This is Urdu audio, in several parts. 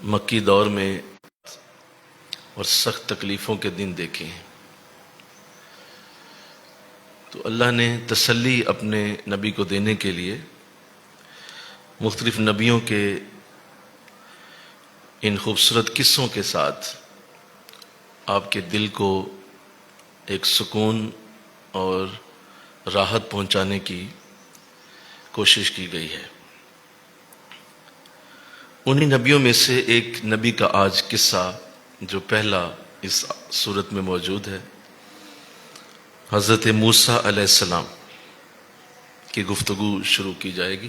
مکی دور میں اور سخت تکلیفوں کے دن دیکھے ہیں، تو اللہ نے تسلی اپنے نبی کو دینے کے لیے مختلف نبیوں کے ان خوبصورت قصوں کے ساتھ آپ کے دل کو ایک سکون اور راحت پہنچانے کی کوشش کی گئی ہے۔ انہی نبیوں میں سے ایک نبی کا آج قصہ جو پہلا اس صورت میں موجود ہے، حضرت موسیٰ علیہ السلام کی گفتگو شروع کی جائے گی۔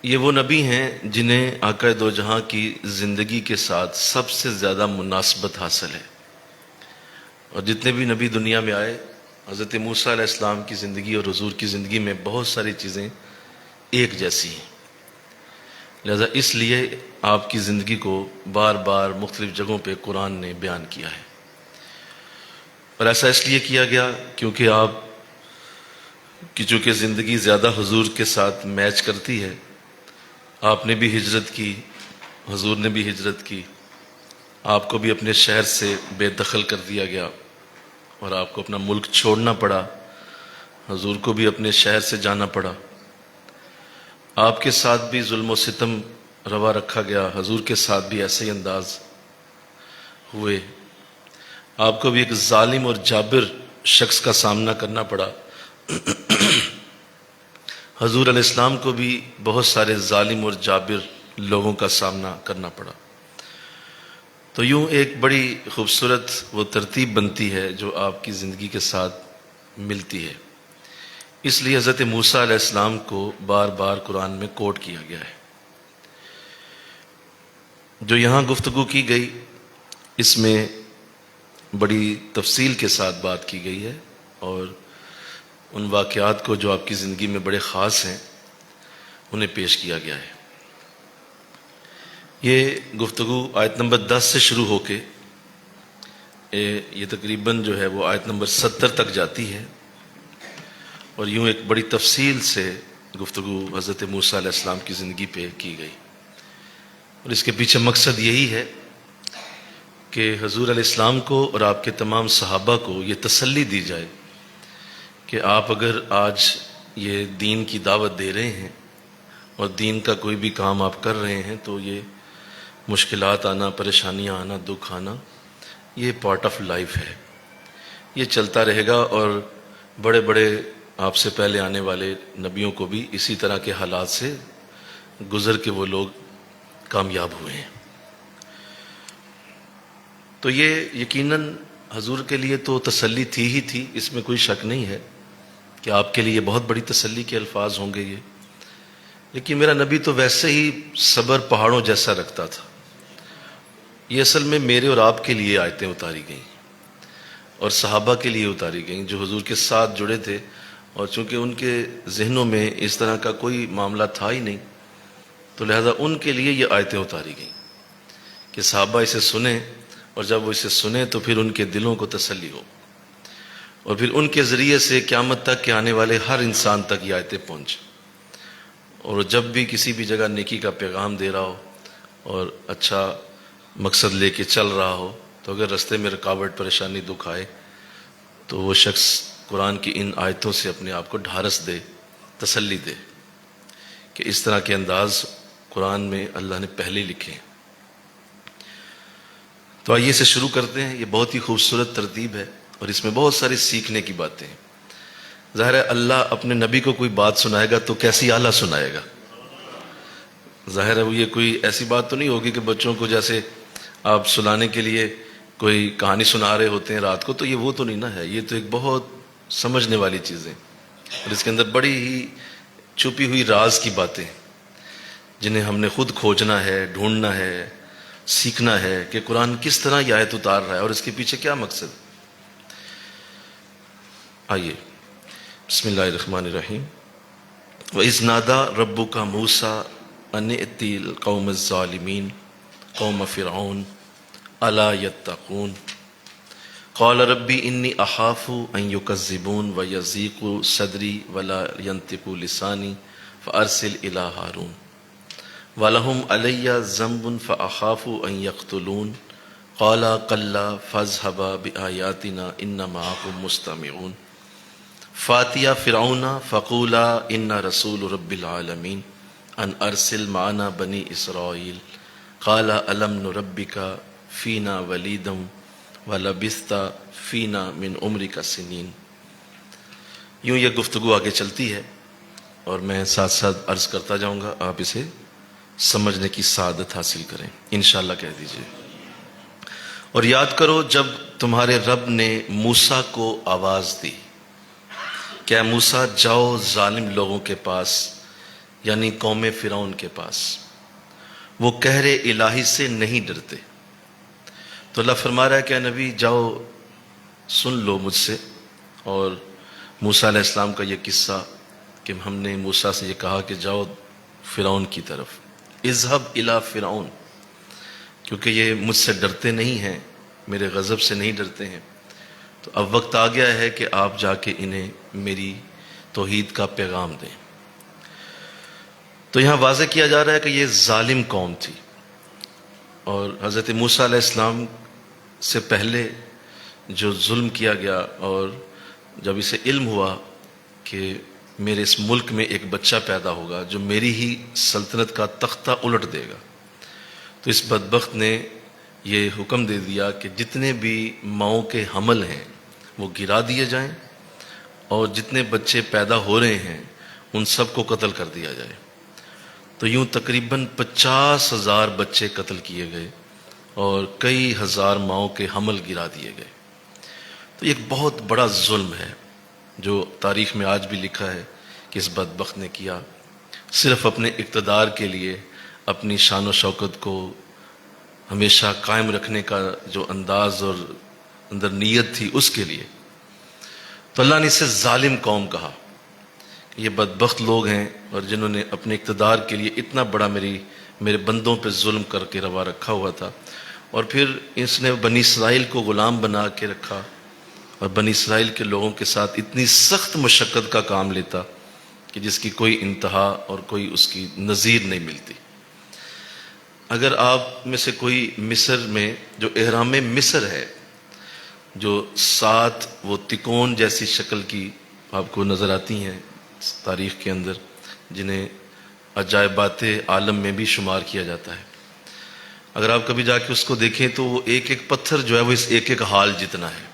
یہ وہ نبی ہیں جنہیں آقا دو جہاں کی زندگی کے ساتھ سب سے زیادہ مناسبت حاصل ہے، اور جتنے بھی نبی دنیا میں آئے حضرت موسیٰ علیہ السلام کی زندگی اور حضور کی زندگی میں بہت ساری چیزیں ایک جیسی ہیں، لہذا اس لیے آپ کی زندگی کو بار بار مختلف جگہوں پہ قرآن نے بیان کیا ہے۔ اور ایسا اس لیے کیا گیا کیونکہ آپ کی چونکہ زندگی زیادہ حضور کے ساتھ میچ کرتی ہے، آپ نے بھی ہجرت کی، حضور نے بھی ہجرت کی، آپ کو بھی اپنے شہر سے بے دخل کر دیا گیا اور آپ کو اپنا ملک چھوڑنا پڑا، حضور کو بھی اپنے شہر سے جانا پڑا، آپ کے ساتھ بھی ظلم و ستم روا رکھا گیا، حضور کے ساتھ بھی ایسے ہی انداز ہوئے، آپ کو بھی ایک ظالم اور جابر شخص کا سامنا کرنا پڑا، حضور علیہ السلام کو بھی بہت سارے ظالم اور جابر لوگوں کا سامنا کرنا پڑا۔ تو یوں ایک بڑی خوبصورت وہ ترتیب بنتی ہے جو آپ کی زندگی کے ساتھ ملتی ہے، اس لیے حضرت موسیٰ علیہ السلام کو بار بار قرآن میں کوٹ کیا گیا ہے۔ جو یہاں گفتگو کی گئی اس میں بڑی تفصیل کے ساتھ بات کی گئی ہے، اور ان واقعات کو جو آپ کی زندگی میں بڑے خاص ہیں انہیں پیش کیا گیا ہے۔ یہ گفتگو آیت نمبر 10 سے شروع ہو کے یہ تقریباً جو ہے وہ آیت نمبر 70 تک جاتی ہے، اور یوں ایک بڑی تفصیل سے گفتگو حضرت موسیٰ علیہ السلام کی زندگی پہ کی گئی، اور اس کے پیچھے مقصد یہی ہے کہ حضور علیہ السلام کو اور آپ کے تمام صحابہ کو یہ تسلی دی جائے کہ آپ اگر آج یہ دین کی دعوت دے رہے ہیں اور دین کا کوئی بھی کام آپ کر رہے ہیں تو یہ مشکلات آنا، پریشانیاں آنا، دکھ آنا، یہ پارٹ آف لائف ہے، یہ چلتا رہے گا، اور بڑے بڑے آپ سے پہلے آنے والے نبیوں کو بھی اسی طرح کے حالات سے گزر کے وہ لوگ کامیاب ہوئے ہیں۔ تو یہ یقیناً حضور کے لیے تو تسلی تھی ہی تھی، اس میں کوئی شک نہیں ہے کہ آپ کے لیے بہت بڑی تسلی کے الفاظ ہوں گے یہ، لیکن میرا نبی تو ویسے ہی صبر پہاڑوں جیسا رکھتا تھا۔ یہ اصل میں میرے اور آپ کے لیے آیتیں اتاری گئیں اور صحابہ کے لیے اتاری گئیں جو حضور کے ساتھ جڑے تھے، اور چونکہ ان کے ذہنوں میں اس طرح کا کوئی معاملہ تھا ہی نہیں، تو لہذا ان کے لیے یہ آیتیں اتاری گئیں کہ صحابہ اسے سنیں، اور جب وہ اسے سنیں تو پھر ان کے دلوں کو تسلی ہو، اور پھر ان کے ذریعے سے قیامت تک کے آنے والے ہر انسان تک یہ آیتیں پہنچیں، اور جب بھی کسی بھی جگہ نیکی کا پیغام دے رہا ہو اور اچھا مقصد لے کے چل رہا ہو، تو اگر رستے میں رکاوٹ، پریشانی، دکھ آئے تو وہ شخص قرآن کی ان آیتوں سے اپنے آپ کو ڈھارس دے، تسلی دے کہ اس طرح کے انداز قرآن میں اللہ نے پہلے لکھے ہیں۔ تو آئیے اسے شروع کرتے ہیں۔ یہ بہت ہی خوبصورت ترتیب ہے اور اس میں بہت ساری سیکھنے کی باتیں ہیں۔ ظاہر ہے اللہ اپنے نبی کو کوئی بات سنائے گا تو کیسی اعلیٰ سنائے گا، ظاہر ہے وہ یہ کوئی ایسی بات تو نہیں ہوگی کہ بچوں کو جیسے آپ سنانے کے لیے کوئی کہانی سنا رہے ہوتے ہیں رات کو، تو یہ وہ تو نہیں نا ہے، یہ تو ایک بہت سمجھنے والی چیزیں، اور اس کے اندر بڑی ہی چھپی ہوئی راز کی باتیں جنہیں ہم نے خود کھوجنا ہے، ڈھونڈنا ہے، سیکھنا ہے کہ قرآن کس طرح یہ آیت اتار رہا ہے اور اس کے پیچھے کیا مقصد۔ آئیے بسم اللہ الرحمن الرحیم۔ وَإِذْ نَادَى رَبُّكَ مُوسَىٰ أَنِ ائْتِ الْقَوْمَ الظَّالِمِينَ قَوْمَ فِرْعَوْنَ أَلَا يَتَّقُونَ قَالَ رَبِّ إِنِّي أَخَافُ أَن يُكَذِّبُونِ وَيَضِيقُ صَدْرِي وَلَا يَنطِقُ لِسَانِي فَأَرْسِلْ إِلَىٰ هَارُونَ وَلَهُمْ عَلَيَّ ذَنْبٌ فَأَخَافُ أَنْ يَقْتُلُونَ قَالَ كَلَّا فَاذْهَبَا بِآيَاتِنَا إِنَّ مَعَكُمْ مُسْتَمِعُونَ فَاتِيَا فِرْعَوْنَ فَقُولَا إِنَّ رَسُولُ رَبِّ الْعَالَمِينَ أَنْ أَرْسِلْ مَعَنَا بَنِي إِسْرَائِيلَ قَالَ أَلَمْ نُرَبِّكَ فِينَا وَلِيدًا وَلَبِثْتَ فِينَا مِنْ عُمْرِكَ سِنِينَ۔ یوں یہ گفتگو آگے چلتی ہے اور میں ساتھ ساتھ عرض کرتا جاؤں گا، آپ اسے سمجھنے کی سعادت حاصل کریں انشاءاللہ کہہ دیجئے۔ اور یاد کرو جب تمہارے رب نے موسیٰ کو آواز دی کہ اے موسیٰ جاؤ ظالم لوگوں کے پاس، یعنی قوم فرعون کے پاس، وہ قہر الہی سے نہیں ڈرتے۔ تو اللہ فرما رہا ہے کہ اے نبی جاؤ سن لو مجھ سے۔ اور موسیٰ علیہ السلام کا یہ قصہ کہ ہم نے موسیٰ سے یہ کہا کہ جاؤ فرعون کی طرف، اذهب الی فرعون، کیونکہ یہ مجھ سے ڈرتے نہیں ہیں، میرے غضب سے نہیں ڈرتے ہیں، تو اب وقت آ گیا ہے کہ آپ جا کے انہیں میری توحید کا پیغام دیں۔ تو یہاں واضح کیا جا رہا ہے کہ یہ ظالم قوم تھی، اور حضرت موسیٰ علیہ السلام سے پہلے جو ظلم کیا گیا، اور جب اسے علم ہوا کہ میرے اس ملک میں ایک بچہ پیدا ہوگا جو میری ہی سلطنت کا تختہ الٹ دے گا، تو اس بدبخت نے یہ حکم دے دیا کہ جتنے بھی ماؤں کے حمل ہیں وہ گرا دیے جائیں، اور جتنے بچے پیدا ہو رہے ہیں ان سب کو قتل کر دیا جائے۔ تو یوں تقریباً 50,000 بچے قتل کیے گئے اور کئی ہزار ماؤں کے حمل گرا دیے گئے۔ تو ایک بہت بڑا ظلم ہے جو تاریخ میں آج بھی لکھا ہے کہ اس بدبخت نے کیا، صرف اپنے اقتدار کے لیے، اپنی شان و شوکت کو ہمیشہ قائم رکھنے کا جو انداز اور اندر نیت تھی اس کے لیے۔ تو اللہ نے اسے ظالم قوم کہا۔ یہ بدبخت لوگ ہیں اور جنہوں نے اپنے اقتدار کے لیے اتنا بڑا میرے بندوں پہ ظلم کر کے روا رکھا ہوا تھا، اور پھر اس نے بنی اسرائیل کو غلام بنا کے رکھا، اور بنی اسرائیل کے لوگوں کے ساتھ اتنی سخت مشقت کا کام لیتا کہ جس کی کوئی انتہا اور کوئی اس کی نظیر نہیں ملتی۔ اگر آپ میں سے کوئی مصر میں جو احرام مصر ہے، جو 7 وہ تکون جیسی شکل کی آپ کو نظر آتی ہیں تاریخ کے اندر، جنہیں عجائبات عالم میں بھی شمار کیا جاتا ہے، اگر آپ کبھی جا کے اس کو دیکھیں تو وہ ایک ایک پتھر جو ہے وہ اس ایک ایک حال جتنا ہے۔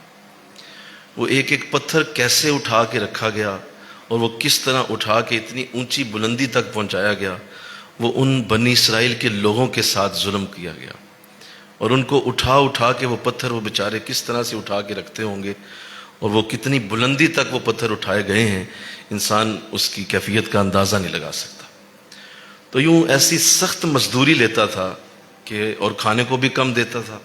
وہ ایک ایک پتھر کیسے اٹھا کے رکھا گیا اور وہ کس طرح اٹھا کے اتنی اونچی بلندی تک پہنچایا گیا، وہ ان بنی اسرائیل کے لوگوں کے ساتھ ظلم کیا گیا، اور ان کو اٹھا کے وہ پتھر وہ بیچارے کس طرح سے اٹھا کے رکھتے ہوں گے، اور وہ کتنی بلندی تک وہ پتھر اٹھائے گئے ہیں، انسان اس کی کیفیت کا اندازہ نہیں لگا سکتا۔ تو یوں ایسی سخت مزدوری لیتا تھا کہ اور کھانے کو بھی کم دیتا تھا،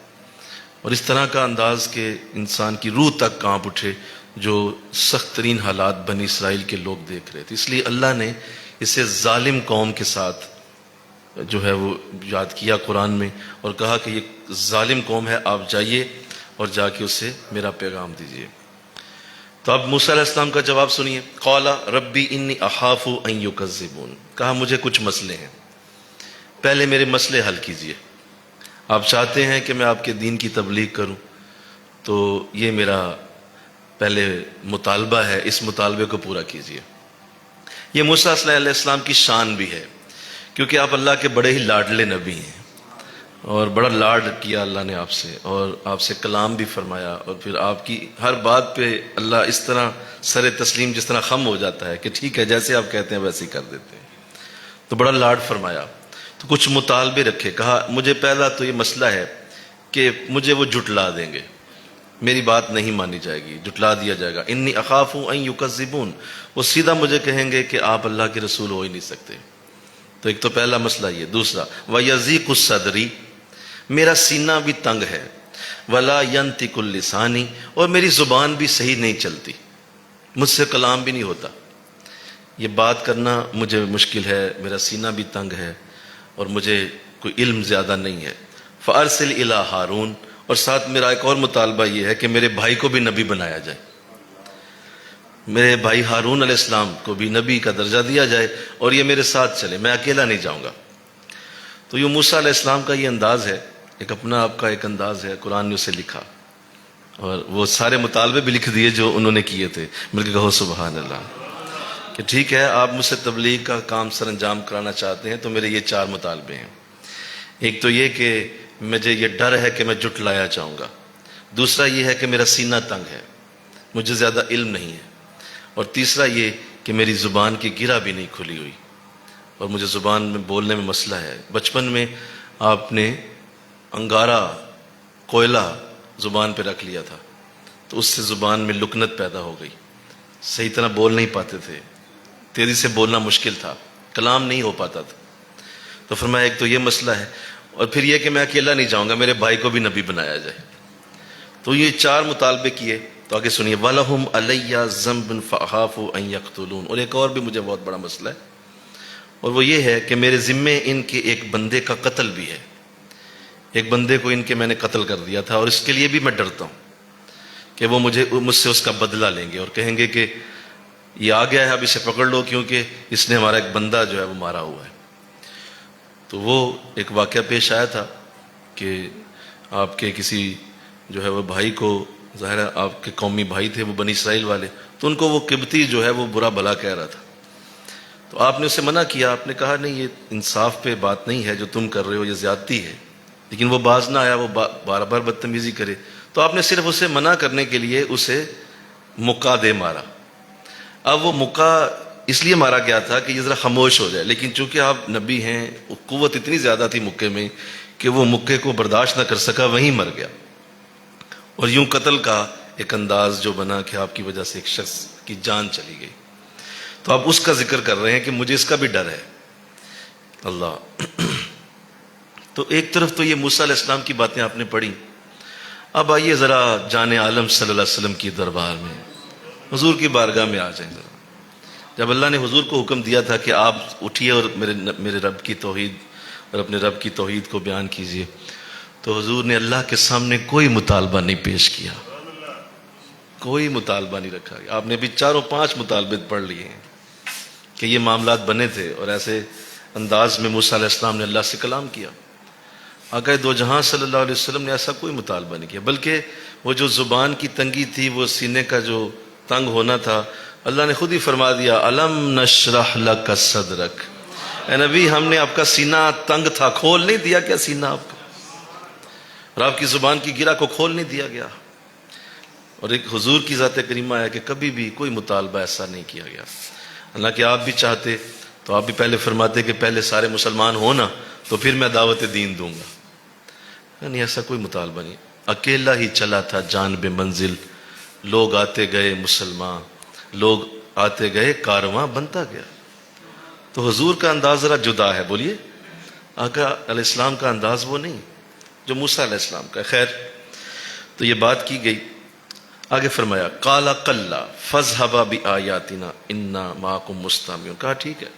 اور اس طرح کا انداز کہ انسان کی روح تک کانپ اٹھے جو سخت ترین حالات بنی اسرائیل کے لوگ دیکھ رہے تھے۔ اس لیے اللہ نے اسے ظالم قوم کے ساتھ جو ہے وہ یاد کیا قرآن میں، اور کہا کہ یہ ظالم قوم ہے، آپ جائیے اور جا کے اسے میرا پیغام دیجیے۔ تو اب موسیٰ علیہ السلام کا جواب سنیے۔ قال ربی انی اخاف ان یکذبون، کہا مجھے کچھ مسئلے ہیں، پہلے میرے مسئلے حل کیجیے۔ آپ چاہتے ہیں کہ میں آپ کے دین کی تبلیغ کروں، تو یہ میرا پہلے مطالبہ ہے، اس مطالبے کو پورا کیجیے۔ یہ موسیٰ علیہ السلام کی شان بھی ہے، کیونکہ آپ اللہ کے بڑے ہی لاڈلے نبی ہیں، اور بڑا لاڈ کیا اللہ نے آپ سے، اور آپ سے کلام بھی فرمایا، اور پھر آپ کی ہر بات پہ اللہ اس طرح سر تسلیم جس طرح خم ہو جاتا ہے کہ ٹھیک ہے جیسے آپ کہتے ہیں ویسے ہی کر دیتے ہیں، تو بڑا لاڈ فرمایا۔ تو کچھ مطالبے رکھے، کہا مجھے پہلا تو یہ مسئلہ ہے کہ مجھے وہ جھٹلا دیں گے، میری بات نہیں مانی جائے گی، جھٹلا دیا جائے گا۔ انی اخاف ان یکذبون، وہ سیدھا مجھے کہیں گے کہ آپ اللہ کے رسول ہو ہی نہیں سکتے۔ تو ایک تو پہلا مسئلہ یہ۔ دوسرا وَيَضِيقُ صَدْرِي، میرا سینہ بھی تنگ ہے، وَلَا يَنْطِقُ لِسَانِي، اور میری زبان بھی صحیح نہیں چلتی، مجھ سے کلام بھی نہیں ہوتا، یہ بات کرنا مجھے مشکل ہے، میرا سینہ بھی تنگ ہے، اور مجھے کوئی علم زیادہ نہیں ہے۔ فَأَرْسِلْ إِلَىٰ ہارون، اور ساتھ میرا ایک اور مطالبہ یہ ہے کہ میرے بھائی کو بھی نبی بنایا جائے، میرے بھائی ہارون علیہ السلام کو بھی نبی کا درجہ دیا جائے، اور یہ میرے ساتھ چلے، میں اکیلا نہیں جاؤں گا۔ تو یہ موسیٰ علیہ السلام کا یہ انداز ہے، ایک اپنا آپ کا ایک انداز ہے، قرآن نے اسے لکھا، اور وہ سارے مطالبے بھی لکھ دیے جو انہوں نے کیے تھے۔ مل کے کہو سبحان اللہ، کہ ٹھیک ہے آپ مجھ سے تبلیغ کا کام سر انجام کرانا چاہتے ہیں تو میرے یہ 4 مطالبے ہیں۔ ایک تو یہ کہ مجھے یہ ڈر ہے کہ میں جھٹلایا جاؤں گا، دوسرا یہ ہے کہ میرا سینہ تنگ ہے، مجھے زیادہ علم نہیں ہے، اور تیسرا یہ کہ میری زبان کی گرہ بھی نہیں کھلی ہوئی، اور مجھے زبان میں بولنے میں مسئلہ ہے۔ بچپن میں آپ نے انگارہ، کوئلہ زبان پہ رکھ لیا تھا، تو اس سے زبان میں لکنت پیدا ہو گئی، صحیح طرح بول نہیں پاتے تھے، تیزی سے بولنا مشکل تھا، کلام نہیں ہو پاتا تھا۔ تو فرمایا ایک تو یہ مسئلہ ہے، اور پھر یہ کہ میں اکیلا نہیں جاؤں گا، میرے بھائی کو بھی نبی بنایا جائے۔ تو یہ 4 مطالبے کیے، تو آگے سنیے، وَلَهُمْ عَلَيَّ ذَنْبٌ فَأَخَافُ أَنْ يَقْتُلُونَ، اور ایک اور بھی مجھے بہت بڑا مسئلہ ہے، اور وہ یہ ہے کہ میرے ذمے ان کے ایک بندے کا قتل بھی ہے، ایک بندے کو ان کے میں نے قتل کر دیا تھا، اور اس کے لیے بھی میں ڈرتا ہوں کہ وہ مجھ سے اس کا بدلہ لیں گے اور کہیں گے کہ یہ آ گیا ہے، اب اسے پکڑ لو کیونکہ اس نے ہمارا ایک بندہ جو ہے وہ مارا ہوا ہے۔ تو وہ ایک واقعہ پیش آیا تھا کہ آپ کے کسی جو ہے وہ بھائی کو، ظاہر ہے آپ کے قومی بھائی تھے وہ بنی اسرائیل والے، تو ان کو وہ قبطی جو ہے وہ برا بھلا کہہ رہا تھا، تو آپ نے اسے منع کیا، آپ نے کہا نہیں یہ انصاف پہ بات نہیں ہے جو تم کر رہے ہو، یہ زیادتی ہے، لیکن وہ باز نہ آیا، وہ بار بار بدتمیزی کرے، تو آپ نے صرف اسے منع کرنے کے لیے اسے مکہ دے مارا۔ اب وہ مکہ اس لیے مارا گیا تھا کہ یہ ذرا خاموش ہو جائے، لیکن چونکہ آپ نبی ہیں، قوت اتنی زیادہ تھی مکے میں کہ وہ مکے کو برداشت نہ کر سکا، وہیں مر گیا۔ اور یوں قتل کا ایک انداز جو بنا کہ آپ کی وجہ سے ایک شخص کی جان چلی گئی، تو آپ اس کا ذکر کر رہے ہیں کہ مجھے اس کا بھی ڈر ہے۔ اللہ، تو ایک طرف تو یہ موسیٰ علیہ السلام کی باتیں آپ نے پڑھی، اب آئیے ذرا جان عالم صلی اللہ علیہ وسلم کی دربار میں، حضور کی بارگاہ میں آ جائیں ذرا۔ جب اللہ نے حضور کو حکم دیا تھا کہ آپ اٹھیے اور میرے رب کی توحید اور اپنے رب کی توحید کو بیان کیجیے، تو حضور نے اللہ کے سامنے کوئی مطالبہ نہیں پیش کیا، کوئی مطالبہ نہیں رکھا۔ آپ نے بھی 4-5 مطالبے پڑھ لیے ہیں کہ یہ معاملات بنے تھے، اور ایسے انداز میں موسیٰ علیہ السلام نے اللہ سے کلام کیا۔ آقا دو جہاں صلی اللہ علیہ وسلم نے ایسا کوئی مطالبہ نہیں کیا، بلکہ وہ جو زبان کی تنگی تھی، وہ سینے کا جو تنگ ہونا تھا، اللہ نے خود ہی فرما دیا، الم نشرح لک صدرک، اے نبی ہم نے آپ کا سینہ تنگ تھا، کھول نہیں دیا کیا سینہ آپ کا، اور آپ کی زبان کی گرہ کو کھول نہیں دیا گیا۔ اور ایک حضور کی ذات کریمہ ہے کہ کبھی بھی کوئی مطالبہ ایسا نہیں کیا گیا۔ اللہ کہ آپ بھی چاہتے تو آپ بھی پہلے فرماتے کہ پہلے سارے مسلمان ہونا تو پھر میں دعوت دین دوں گا، نہیں ایسا کوئی مطالبہ نہیں۔ اکیلا ہی چلا تھا جان بے منزل، لوگ آتے گئے مسلمان، لوگ آتے گئے کارواں بنتا گیا۔ تو حضور کا انداز ذرا جدا ہے، بولیے، آقا علیہ السلام کا انداز وہ نہیں جو موسیٰ علیہ السلام کا۔ خیر، تو یہ بات کی گئی، آگے فرمایا قال قل فاذهبا بآیاتنا انا معکم مستمعون، کہا ٹھیک ہے،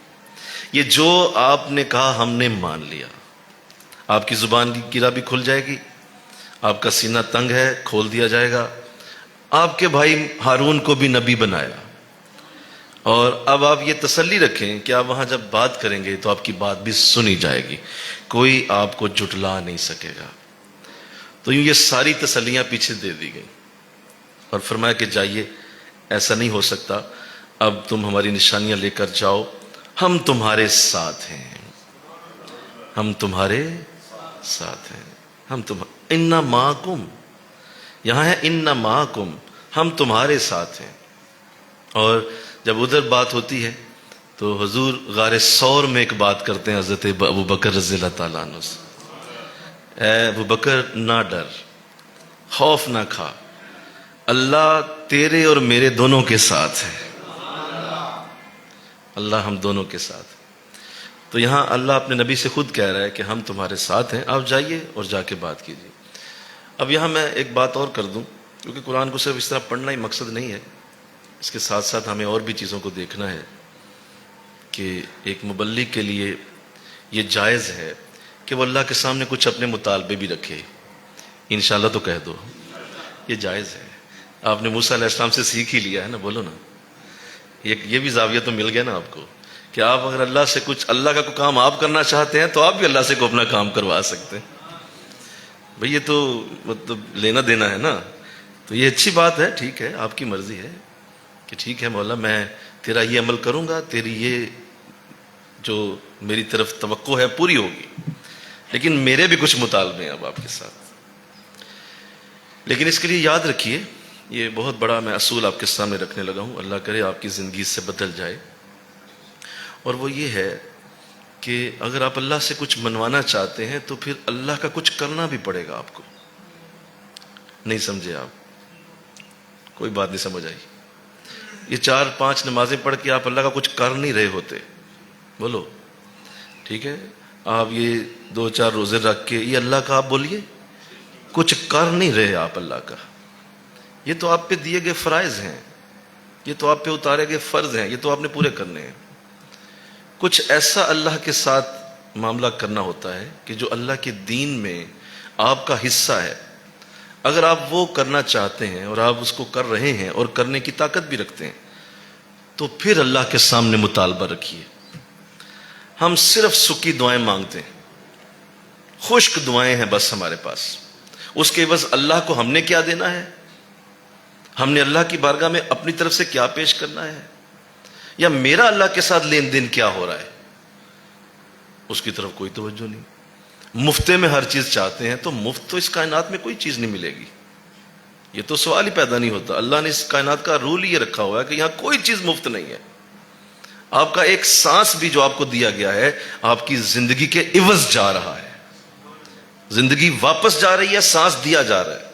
یہ جو آپ نے کہا ہم نے مان لیا، آپ کی زبان کی گرہ بھی کھل جائے گی، آپ کا سینہ تنگ ہے کھول دیا جائے گا، آپ کے بھائی ہارون کو بھی نبی بنایا، اور اب آپ یہ تسلی رکھیں کہ آپ وہاں جب بات کریں گے تو آپ کی بات بھی سنی جائے گی، کوئی آپ کو جھٹلا نہیں سکے گا۔ تو یوں یہ ساری تسلیاں پیچھے دے دی گئی، اور فرمایا کہ جائیے، ایسا نہیں ہو سکتا، اب تم ہماری نشانیاں لے کر جاؤ، ہم تمہارے ساتھ ہیں، ہم تمہارے ساتھ ہیں، ہم انا معکم، یہاں ہے انا معکم، ہم تمہارے ساتھ ہیں۔ اور جب ادھر بات ہوتی ہے تو حضور غار ثور میں ایک بات کرتے ہیں حضرت ابو بکر رضی اللہ تعالیٰ عنہ سے، اے ابو بکر نہ ڈر، خوف نہ کھا، اللہ تیرے اور میرے دونوں کے ساتھ ہے، اللہ ہم دونوں کے ساتھ۔ تو یہاں اللہ اپنے نبی سے خود کہہ رہا ہے کہ ہم تمہارے ساتھ ہیں، آپ جائیے اور جا کے بات کیجیے۔ اب یہاں میں ایک بات اور کر دوں، کیونکہ قرآن کو صرف اس طرح پڑھنا ہی مقصد نہیں ہے، اس کے ساتھ ساتھ ہمیں اور بھی چیزوں کو دیکھنا ہے کہ ایک مبلغ کے لیے یہ جائز ہے کہ وہ اللہ کے سامنے کچھ اپنے مطالبے بھی رکھے، انشاءاللہ تو کہہ دو، یہ جائز ہے۔ آپ نے موسیٰ علیہ السلام سے سیکھ ہی لیا ہے نا، بولو نا، یہ بھی زاویہ تو مل گیا نا آپ کو کہ آپ اگر اللہ سے کچھ اللہ کا کوئی کام آپ کرنا چاہتے ہیں تو آپ بھی اللہ سے کو اپنا کام کروا سکتے ہیں. بھئی یہ تو مطلب لینا دینا ہے نا. تو یہ اچھی بات ہے، ٹھیک ہے، آپ کی مرضی ہے کہ ٹھیک ہے مولا میں تیرا یہ عمل کروں گا، تیری یہ جو میری طرف توقع ہے پوری ہوگی، لیکن میرے بھی کچھ مطالبے ہیں اب آپ کے ساتھ. لیکن اس کے لیے یاد رکھیے، یہ بہت بڑا میں اصول آپ کے سامنے رکھنے لگا ہوں، اللہ کرے آپ کی زندگی اس سے بدل جائے. اور وہ یہ ہے کہ اگر آپ اللہ سے کچھ منوانا چاہتے ہیں تو پھر اللہ کا کچھ کرنا بھی پڑے گا آپ کو. نہیں سمجھے آپ؟ کوئی بات نہیں سمجھ آئی؟ یہ 4-5 نمازیں پڑھ کے آپ اللہ کا کچھ کر نہیں رہے ہوتے، بولو ٹھیک ہے. آپ یہ 2-4 روزے رکھ کے یہ اللہ کا آپ بولیے، کچھ کر نہیں رہے آپ اللہ کا. یہ تو آپ پہ دیے گئے فرائض ہیں، یہ تو آپ پہ اتارے گئے فرض ہیں، یہ تو آپ نے پورے کرنے ہیں. کچھ ایسا اللہ کے ساتھ معاملہ کرنا ہوتا ہے کہ جو اللہ کے دین میں آپ کا حصہ ہے. اگر آپ وہ کرنا چاہتے ہیں اور آپ اس کو کر رہے ہیں اور کرنے کی طاقت بھی رکھتے ہیں تو پھر اللہ کے سامنے مطالبہ رکھیے. ہم صرف سکی دعائیں مانگتے ہیں، خشک دعائیں ہیں بس ہمارے پاس. اس کے عوض اللہ کو ہم نے کیا دینا ہے؟ ہم نے اللہ کی بارگاہ میں اپنی طرف سے کیا پیش کرنا ہے؟ یا میرا اللہ کے ساتھ لین دین کیا ہو رہا ہے؟ اس کی طرف کوئی توجہ نہیں. مفتے میں ہر چیز چاہتے ہیں تو مفت تو اس کائنات میں کوئی چیز نہیں ملے گی. یہ تو سوال ہی پیدا نہیں ہوتا. اللہ نے اس کائنات کا رول یہ رکھا ہوا ہے کہ یہاں کوئی چیز مفت نہیں ہے. آپ کا ایک سانس بھی جو آپ کو دیا گیا ہے آپ کی زندگی کے عوض جا رہا ہے. زندگی واپس جا رہی ہے، سانس دیا جا رہا ہے.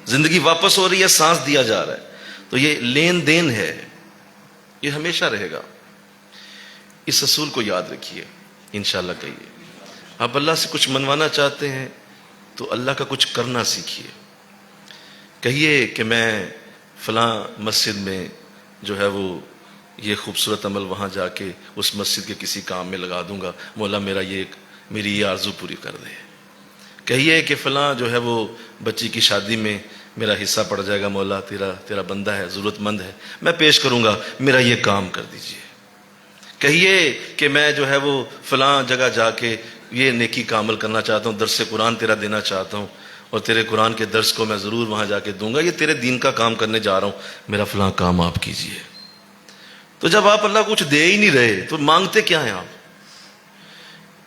زندگی واپس ہو رہی ہے، سانس دیا جا رہا ہے. تو یہ لین دین ہے، یہ ہمیشہ رہے گا. اس اصول کو یاد رکھیے، انشاءاللہ کہیے. آپ اللہ سے کچھ منوانا چاہتے ہیں تو اللہ کا کچھ کرنا سیکھیے. کہیے کہ میں فلاں مسجد میں جو ہے وہ یہ خوبصورت عمل وہاں جا کے اس مسجد کے کسی کام میں لگا دوں گا، مولا میری یہ آرزو پوری کر دے. کہیے کہ فلاں جو ہے وہ بچی کی شادی میں میرا حصہ پڑ جائے گا، مولا تیرا بندہ ہے، ضرورت مند ہے، میں پیش کروں گا، میرا یہ کام کر دیجئے. کہیے کہ میں جو ہے وہ فلاں جگہ جا کے یہ نیکی کا عمل کرنا چاہتا ہوں، درس قرآن تیرا دینا چاہتا ہوں اور تیرے قرآن کے درس کو میں ضرور وہاں جا کے دوں گا، یہ تیرے دین کا کام کرنے جا رہا ہوں، میرا فلاں کام آپ کیجئے. تو جب آپ اللہ کو کچھ دے ہی نہیں رہے تو مانگتے کیا ہیں آپ؟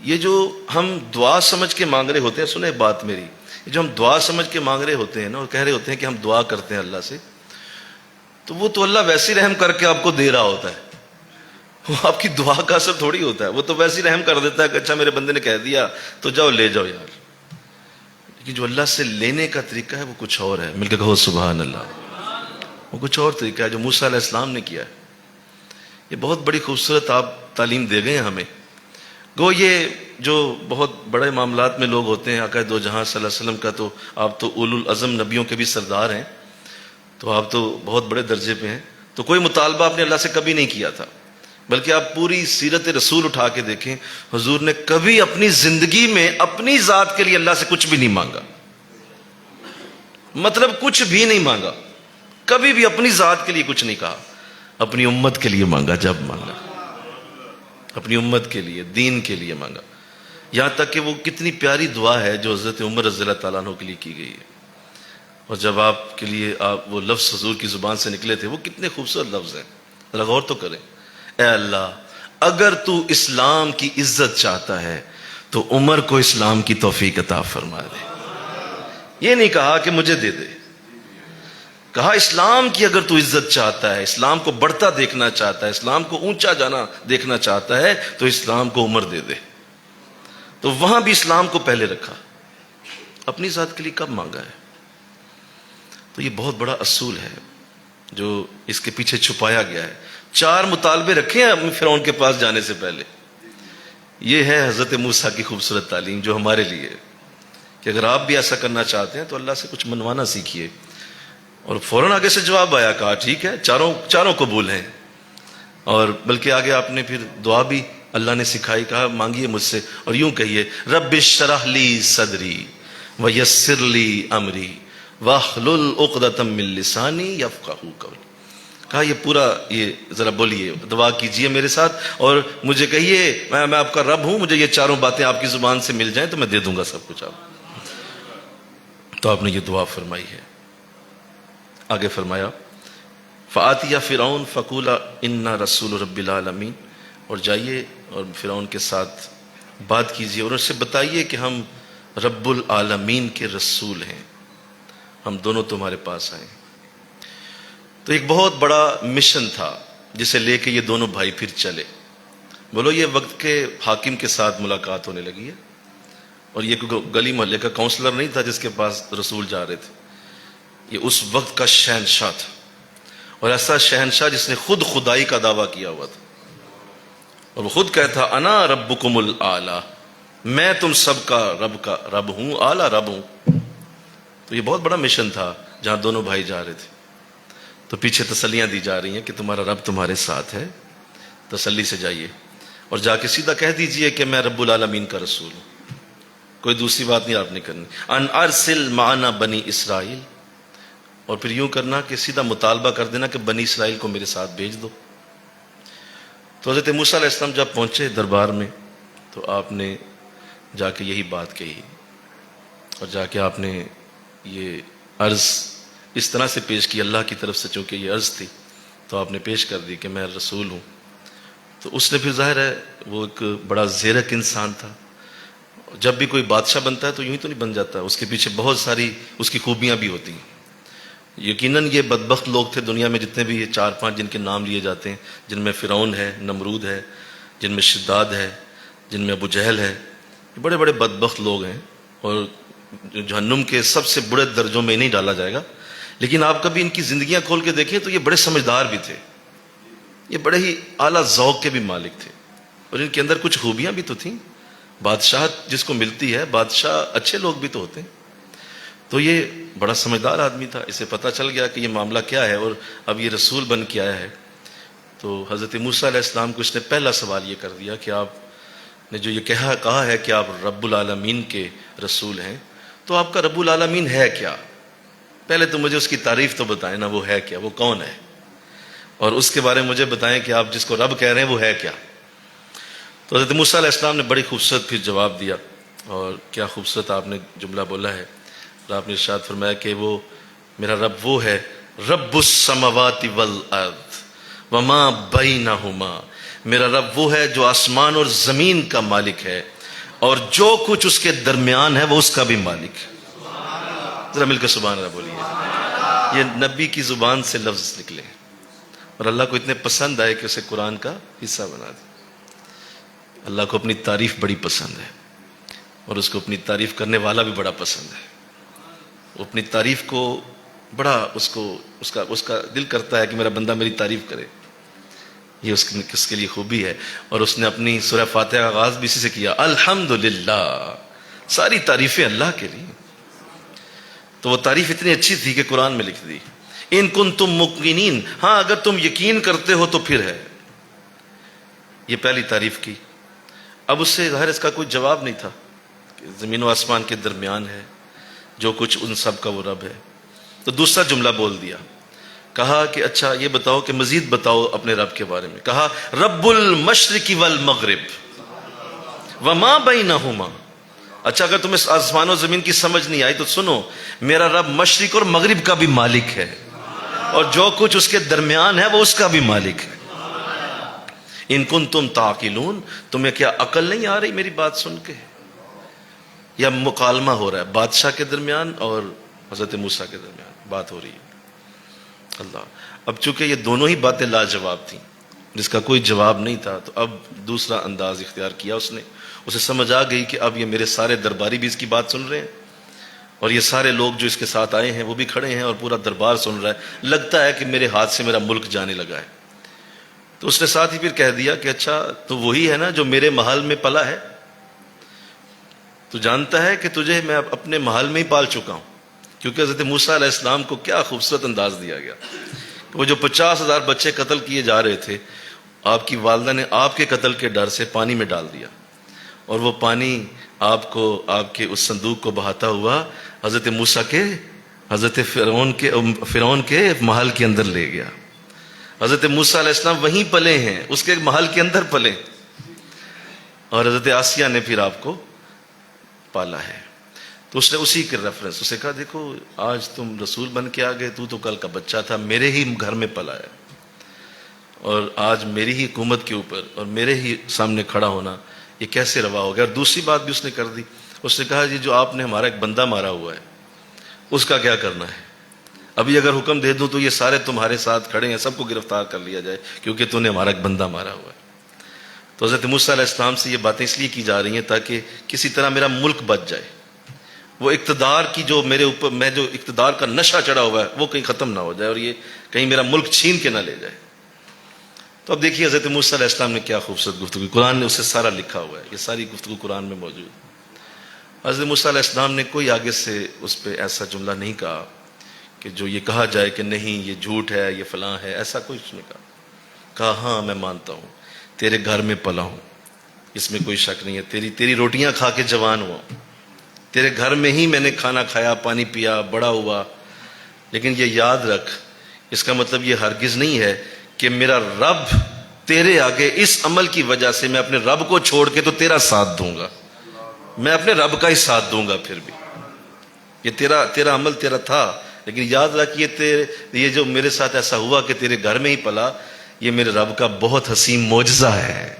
یہ جو ہم دعا سمجھ کے مانگ رہے ہوتے ہیں، سنیں بات میری، یہ جو ہم دعا سمجھ کے مانگ رہے ہوتے ہیں نا اور کہہ رہے ہوتے ہیں کہ ہم دعا کرتے ہیں اللہ سے، تو وہ تو اللہ ویسی رحم کر کے آپ کو دے رہا ہوتا ہے. وہ آپ کی دعا کا اثر تھوڑی ہوتا ہے. وہ تو ویسی رحم کر دیتا ہے کہ اچھا میرے بندے نے کہہ دیا تو جاؤ لے جاؤ یار. لیکن جو اللہ سے لینے کا طریقہ ہے وہ کچھ اور ہے. مل کے کہو سبحان اللہ. وہ کچھ اور طریقہ ہے جو موسیٰ علیہ السلام نے کیا ہے. یہ بہت بڑی خوبصورت آپ تعلیم دے گئے ہیں ہمیں. گو یہ جو بہت بڑے معاملات میں لوگ ہوتے ہیں، آقا دو جہاں صلی اللہ علیہ وسلم کا تو آپ تو اولو العزم نبیوں کے بھی سردار ہیں، تو آپ تو بہت بڑے درجے پہ ہیں. تو کوئی مطالبہ آپ نے اللہ سے کبھی نہیں کیا تھا، بلکہ آپ پوری سیرت رسول اٹھا کے دیکھیں، حضور نے کبھی اپنی زندگی میں اپنی ذات کے لیے اللہ سے کچھ بھی نہیں مانگا. مطلب کچھ بھی نہیں مانگا، کبھی بھی اپنی ذات کے لیے کچھ نہیں کہا. اپنی امت کے لیے مانگا، جب مانگا اپنی امت کے لیے، دین کے لیے مانگا. یہاں تک کہ وہ کتنی پیاری دعا ہے جو حضرت عمر رضی اللہ تعالیٰ عنہ کے لیے کی گئی ہے. اور جب آپ کے لیے وہ لفظ حضور کی زبان سے نکلے تھے، وہ کتنے خوبصورت لفظ ہیں، ذرا غور تو کریں. اے اللہ، اگر تو اسلام کی عزت چاہتا ہے تو عمر کو اسلام کی توفیق عطا فرما دے. یہ نہیں کہا کہ مجھے دے دے، کہا اسلام کی اگر تو عزت چاہتا ہے، اسلام کو بڑھتا دیکھنا چاہتا ہے، اسلام کو اونچا جانا دیکھنا چاہتا ہے تو اسلام کو عمر دے دے. تو وہاں بھی اسلام کو پہلے رکھا، اپنی ذات کے لیے کب مانگا ہے. تو یہ بہت بڑا اصول ہے جو اس کے پیچھے چھپایا گیا ہے. 4 مطالبے رکھے ہیں فرعون کے پاس جانے سے پہلے. یہ ہے حضرت موسیٰ کی خوبصورت تعلیم جو ہمارے لیے کہ اگر آپ بھی ایسا کرنا چاہتے ہیں تو اللہ سے کچھ منوانا سیکھیے. اور فوراً آگے سے جواب آیا، کہا ٹھیک ہے، چاروں قبول ہیں. اور بلکہ آگے آپ نے پھر دعا بھی اللہ نے سکھائی، کہا مانگیے مجھ سے اور یوں کہیے، رب اشرح لی صدری ویسر لی امری واحلل عقدۃ من لسانی یفقہوا قولی. کہا یہ پورا یہ ذرا بولیے، دعا کیجئے میرے ساتھ اور مجھے کہیے میں آپ کا رب ہوں، مجھے یہ چاروں باتیں آپ کی زبان سے مل جائیں تو میں دے دوں گا سب کچھ آپ۔ تو آپ نے یہ دعا فرمائی ہے۔ آگے فرمایا فآتیا فرعون فقولا انا رسول رب العالمین، اور جائیے اور فرعون کے ساتھ بات کیجئے اور اس سے بتائیے کہ ہم رب العالمین کے رسول ہیں، ہم دونوں تمہارے پاس آئے۔ تو ایک بہت بڑا مشن تھا جسے لے کے یہ دونوں بھائی پھر چلے۔ بولو یہ وقت کے حاکم کے ساتھ ملاقات ہونے لگی ہے، اور یہ کوئی گلی محلے کا کاؤنسلر نہیں تھا جس کے پاس رسول جا رہے تھے، یہ اس وقت کا شہنشاہ تھا، اور ایسا شہنشاہ جس نے خود خدائی کا دعویٰ کیا ہوا تھا، اور وہ خود کہتا انا ربکم الاعلی، میں تم سب کا رب ہوں، اعلیٰ رب ہوں۔ تو یہ بہت بڑا مشن تھا جہاں دونوں بھائی جا رہے تھے۔ تو پیچھے تسلیاں دی جا رہی ہیں کہ تمہارا رب تمہارے ساتھ ہے، تسلی سے جائیے اور جا کے سیدھا کہہ دیجئے کہ میں رب العالمین کا رسول ہوں، کوئی دوسری بات نہیں آپ نے کرنی۔ ان ارسل معنا بنی اسرائیل، اور پھر یوں کرنا کہ سیدھا مطالبہ کر دینا کہ بنی اسرائیل کو میرے ساتھ بھیج دو۔ تو حضرت موسیٰ علیہ السلام جب پہنچے دربار میں تو آپ نے جا کے یہی بات کہی، اور جا کے آپ نے یہ عرض اس طرح سے پیش کی، اللہ کی طرف سے چونکہ یہ عرض تھی تو آپ نے پیش کر دی کہ میں رسول ہوں۔ تو اس نے پھر ظاہر ہے وہ ایک بڑا زیرک انسان تھا، جب بھی کوئی بادشاہ بنتا ہے تو یوں ہی تو نہیں بن جاتا، اس کے پیچھے بہت ساری اس کی خوبیاں بھی ہوتی ہیں۔ یقیناً یہ بدبخت لوگ تھے دنیا میں، جتنے بھی یہ 4-5 جن کے نام لیے جاتے ہیں، جن میں فرعون ہے، نمرود ہے، جن میں شداد ہے، جن میں ابو جہل ہے، یہ بڑے بڑے بدبخت لوگ ہیں، اور جہنم کے سب سے بڑے درجوں میں نہیں ڈالا جائے گا۔ لیکن آپ کبھی ان کی زندگیاں کھول کے دیکھیں تو یہ بڑے سمجھدار بھی تھے، یہ بڑے ہی اعلیٰ ذوق کے بھی مالک تھے، اور ان کے اندر کچھ خوبیاں بھی تو تھیں۔ بادشاہت جس کو ملتی ہے، بادشاہ اچھے لوگ بھی تو ہوتے ہیں۔ تو یہ بڑا سمجھدار آدمی تھا، اسے پتہ چل گیا کہ یہ معاملہ کیا ہے اور اب یہ رسول بن کے آیا ہے۔ تو حضرت موسیٰ علیہ السلام کو اس نے پہلا سوال یہ کر دیا کہ آپ نے جو یہ کہا ہے کہ آپ رب العالمین کے رسول ہیں، تو آپ کا رب العالمین ہے کیا؟ پہلے تو مجھے اس کی تعریف تو بتائیں نا، وہ ہے کیا، وہ کون ہے، اور اس کے بارے میں مجھے بتائیں کہ آپ جس کو رب کہہ رہے ہیں وہ ہے کیا۔ تو حضرت موسیٰ علیہ السلام نے بڑی خوبصورت پھر جواب دیا، اور کیا خوبصورت آپ نے جملہ بولا ہے، اور آپ نے ارشاد فرمایا کہ وہ میرا رب وہ ہے، رب السماوات والارض وما بینہما، میرا رب وہ ہے جو آسمان اور زمین کا مالک ہے اور جو کچھ اس کے درمیان ہے وہ اس کا بھی مالک ہے۔ ذرا مل کے سبحان اللہ بولیے۔ یہ نبی کی زبان سے لفظ نکلے اور اللہ کو اتنے پسند آئے کہ اسے قرآن کا حصہ بنا دے۔ اللہ کو اپنی تعریف بڑی پسند ہے، اور اس کو اپنی تعریف کرنے والا بھی بڑا پسند ہے۔ وہ اپنی تعریف کو بڑا اس کا دل کرتا ہے کہ میرا بندہ میری تعریف کرے، یہ اس کے لیے خوبی ہے۔ اور اس نے اپنی سورہ فاتحہ کا آغاز بھی اسی سے کیا، الحمدللہ، ساری تعریفیں اللہ کے لیے۔ تو وہ تعریف اتنی اچھی تھی کہ قرآن میں لکھ دی، ان کنتم موقنین، ہاں اگر تم یقین کرتے ہو تو پھر ہے۔ یہ پہلی تعریف کی۔ اب اس سے ظاہر اس کا کوئی جواب نہیں تھا کہ زمین و آسمان کے درمیان ہے، جو کچھ ان سب کا وہ رب ہے۔ تو دوسرا جملہ بول دیا، کہا کہ اچھا یہ بتاؤ کہ مزید بتاؤ اپنے رب کے بارے میں۔ کہا رب المشرق والمغرب وما بینہما، اچھا اگر تمہیں آسمان و زمین کی سمجھ نہیں آئی تو سنو، میرا رب مشرق اور مغرب کا بھی مالک ہے، اور جو کچھ اس کے درمیان ہے وہ اس کا بھی مالک ہے۔ ان کنتم تعقلون، تمہیں کیا عقل نہیں آ رہی میری بات سن کے؟ یا مکالمہ ہو رہا ہے بادشاہ کے درمیان اور حضرت موسیٰ کے درمیان بات ہو رہی ہے۔ اللہ، اب چونکہ یہ دونوں ہی باتیں لاجواب تھیں، جس کا کوئی جواب نہیں تھا، تو اب دوسرا انداز اختیار کیا اس نے۔ اسے سمجھ آ گئی کہ اب یہ میرے سارے درباری بھی اس کی بات سن رہے ہیں، اور یہ سارے لوگ جو اس کے ساتھ آئے ہیں وہ بھی کھڑے ہیں، اور پورا دربار سن رہا ہے، لگتا ہے کہ میرے ہاتھ سے میرا ملک جانے لگا ہے۔ تو اس نے ساتھ ہی پھر کہہ دیا کہ اچھا تو وہی ہے نا جو میرے محل میں پلا ہے، تو جانتا ہے کہ تجھے میں اپنے محل میں ہی پال چکا ہوں۔ کیونکہ حضرت موسیٰ علیہ السلام کو کیا خوبصورت انداز دیا گیا، وہ جو 50,000 بچے قتل کیے جا رہے تھے، آپ کی والدہ نے آپ کے قتل کے ڈر سے پانی میں ڈال دیا، اور وہ پانی آپ کو آپ کے اس صندوق کو بہاتا ہوا حضرت موسیٰ کے، حضرت فرعون کے محل کے اندر لے گیا۔ حضرت موسیٰ علیہ السلام وہیں پلے ہیں، اس کے محل کے اندر پلے، اور حضرت آسیہ نے پھر آپ کو پالا ہے۔ تو اس نے اسی کے ریفرنس اسے کہا دیکھو آج تم رسول بن کے آ گئے، تو کل کا بچہ تھا، میرے ہی گھر میں پلا ہے، اور آج میری ہی حکومت کے اوپر اور میرے ہی سامنے کھڑا ہونا یہ کیسے روا ہو گیا۔ اور دوسری بات بھی اس نے کر دی، اس نے کہا جی جو آپ نے ہمارا ایک بندہ مارا ہوا ہے اس کا کیا کرنا ہے؟ ابھی اگر حکم دے دوں تو یہ سارے تمہارے ساتھ کھڑے ہیں، سب کو گرفتار کر لیا جائے کیونکہ تو نے ہمارا ایک بندہ مارا ہوا ہے۔ تو حضرت موسیٰ علیہ السلام سے یہ باتیں اس لیے کی جا رہی ہیں تاکہ کسی طرح میرا ملک بچ جائے، وہ اقتدار کی جو میرے اوپر میں جو اقتدار کا نشہ چڑھا ہوا ہے وہ کہیں ختم نہ ہو جائے، اور یہ کہیں میرا ملک چھین کے نہ لے جائے۔ تو اب دیکھیے حضرت موسیٰ علیہ السلام نے کیا خوبصورت گفتگو، قرآن نے اسے سارا لکھا ہوا ہے، یہ ساری گفتگو قرآن میں موجود ہے۔ حضرت موسیٰ علیہ السلام نے کوئی آگے سے اس پہ ایسا جملہ نہیں کہا کہ جو یہ کہا جائے کہ نہیں یہ جھوٹ ہے، یہ فلاں ہے، ایسا کچھ نہیں کہا ہاں میں مانتا ہوں تیرے گھر میں پلا ہوں، اس میں کوئی شک نہیں ہے، تیری روٹیاں کھا کے جوان ہوا ہوں، تیرے گھر میں ہی میں نے کھانا کھایا، پانی پیا، بڑا ہوا، لیکن یہ یاد رکھ اس کا مطلب یہ ہرگز نہیں ہے کہ میرا رب تیرے آگے اس عمل کی وجہ سے میں اپنے رب کو چھوڑ کے تو تیرا ساتھ دوں گا، میں اپنے رب کا ہی ساتھ دوں گا، پھر بھی یہ تیرا عمل تیرا تھا، لیکن یاد رکھ یہ جو میرے ساتھ ایسا ہوا کہ تیرے گھر میں ہی پلا، یہ میرے رب کا بہت حسین معجزہ ہے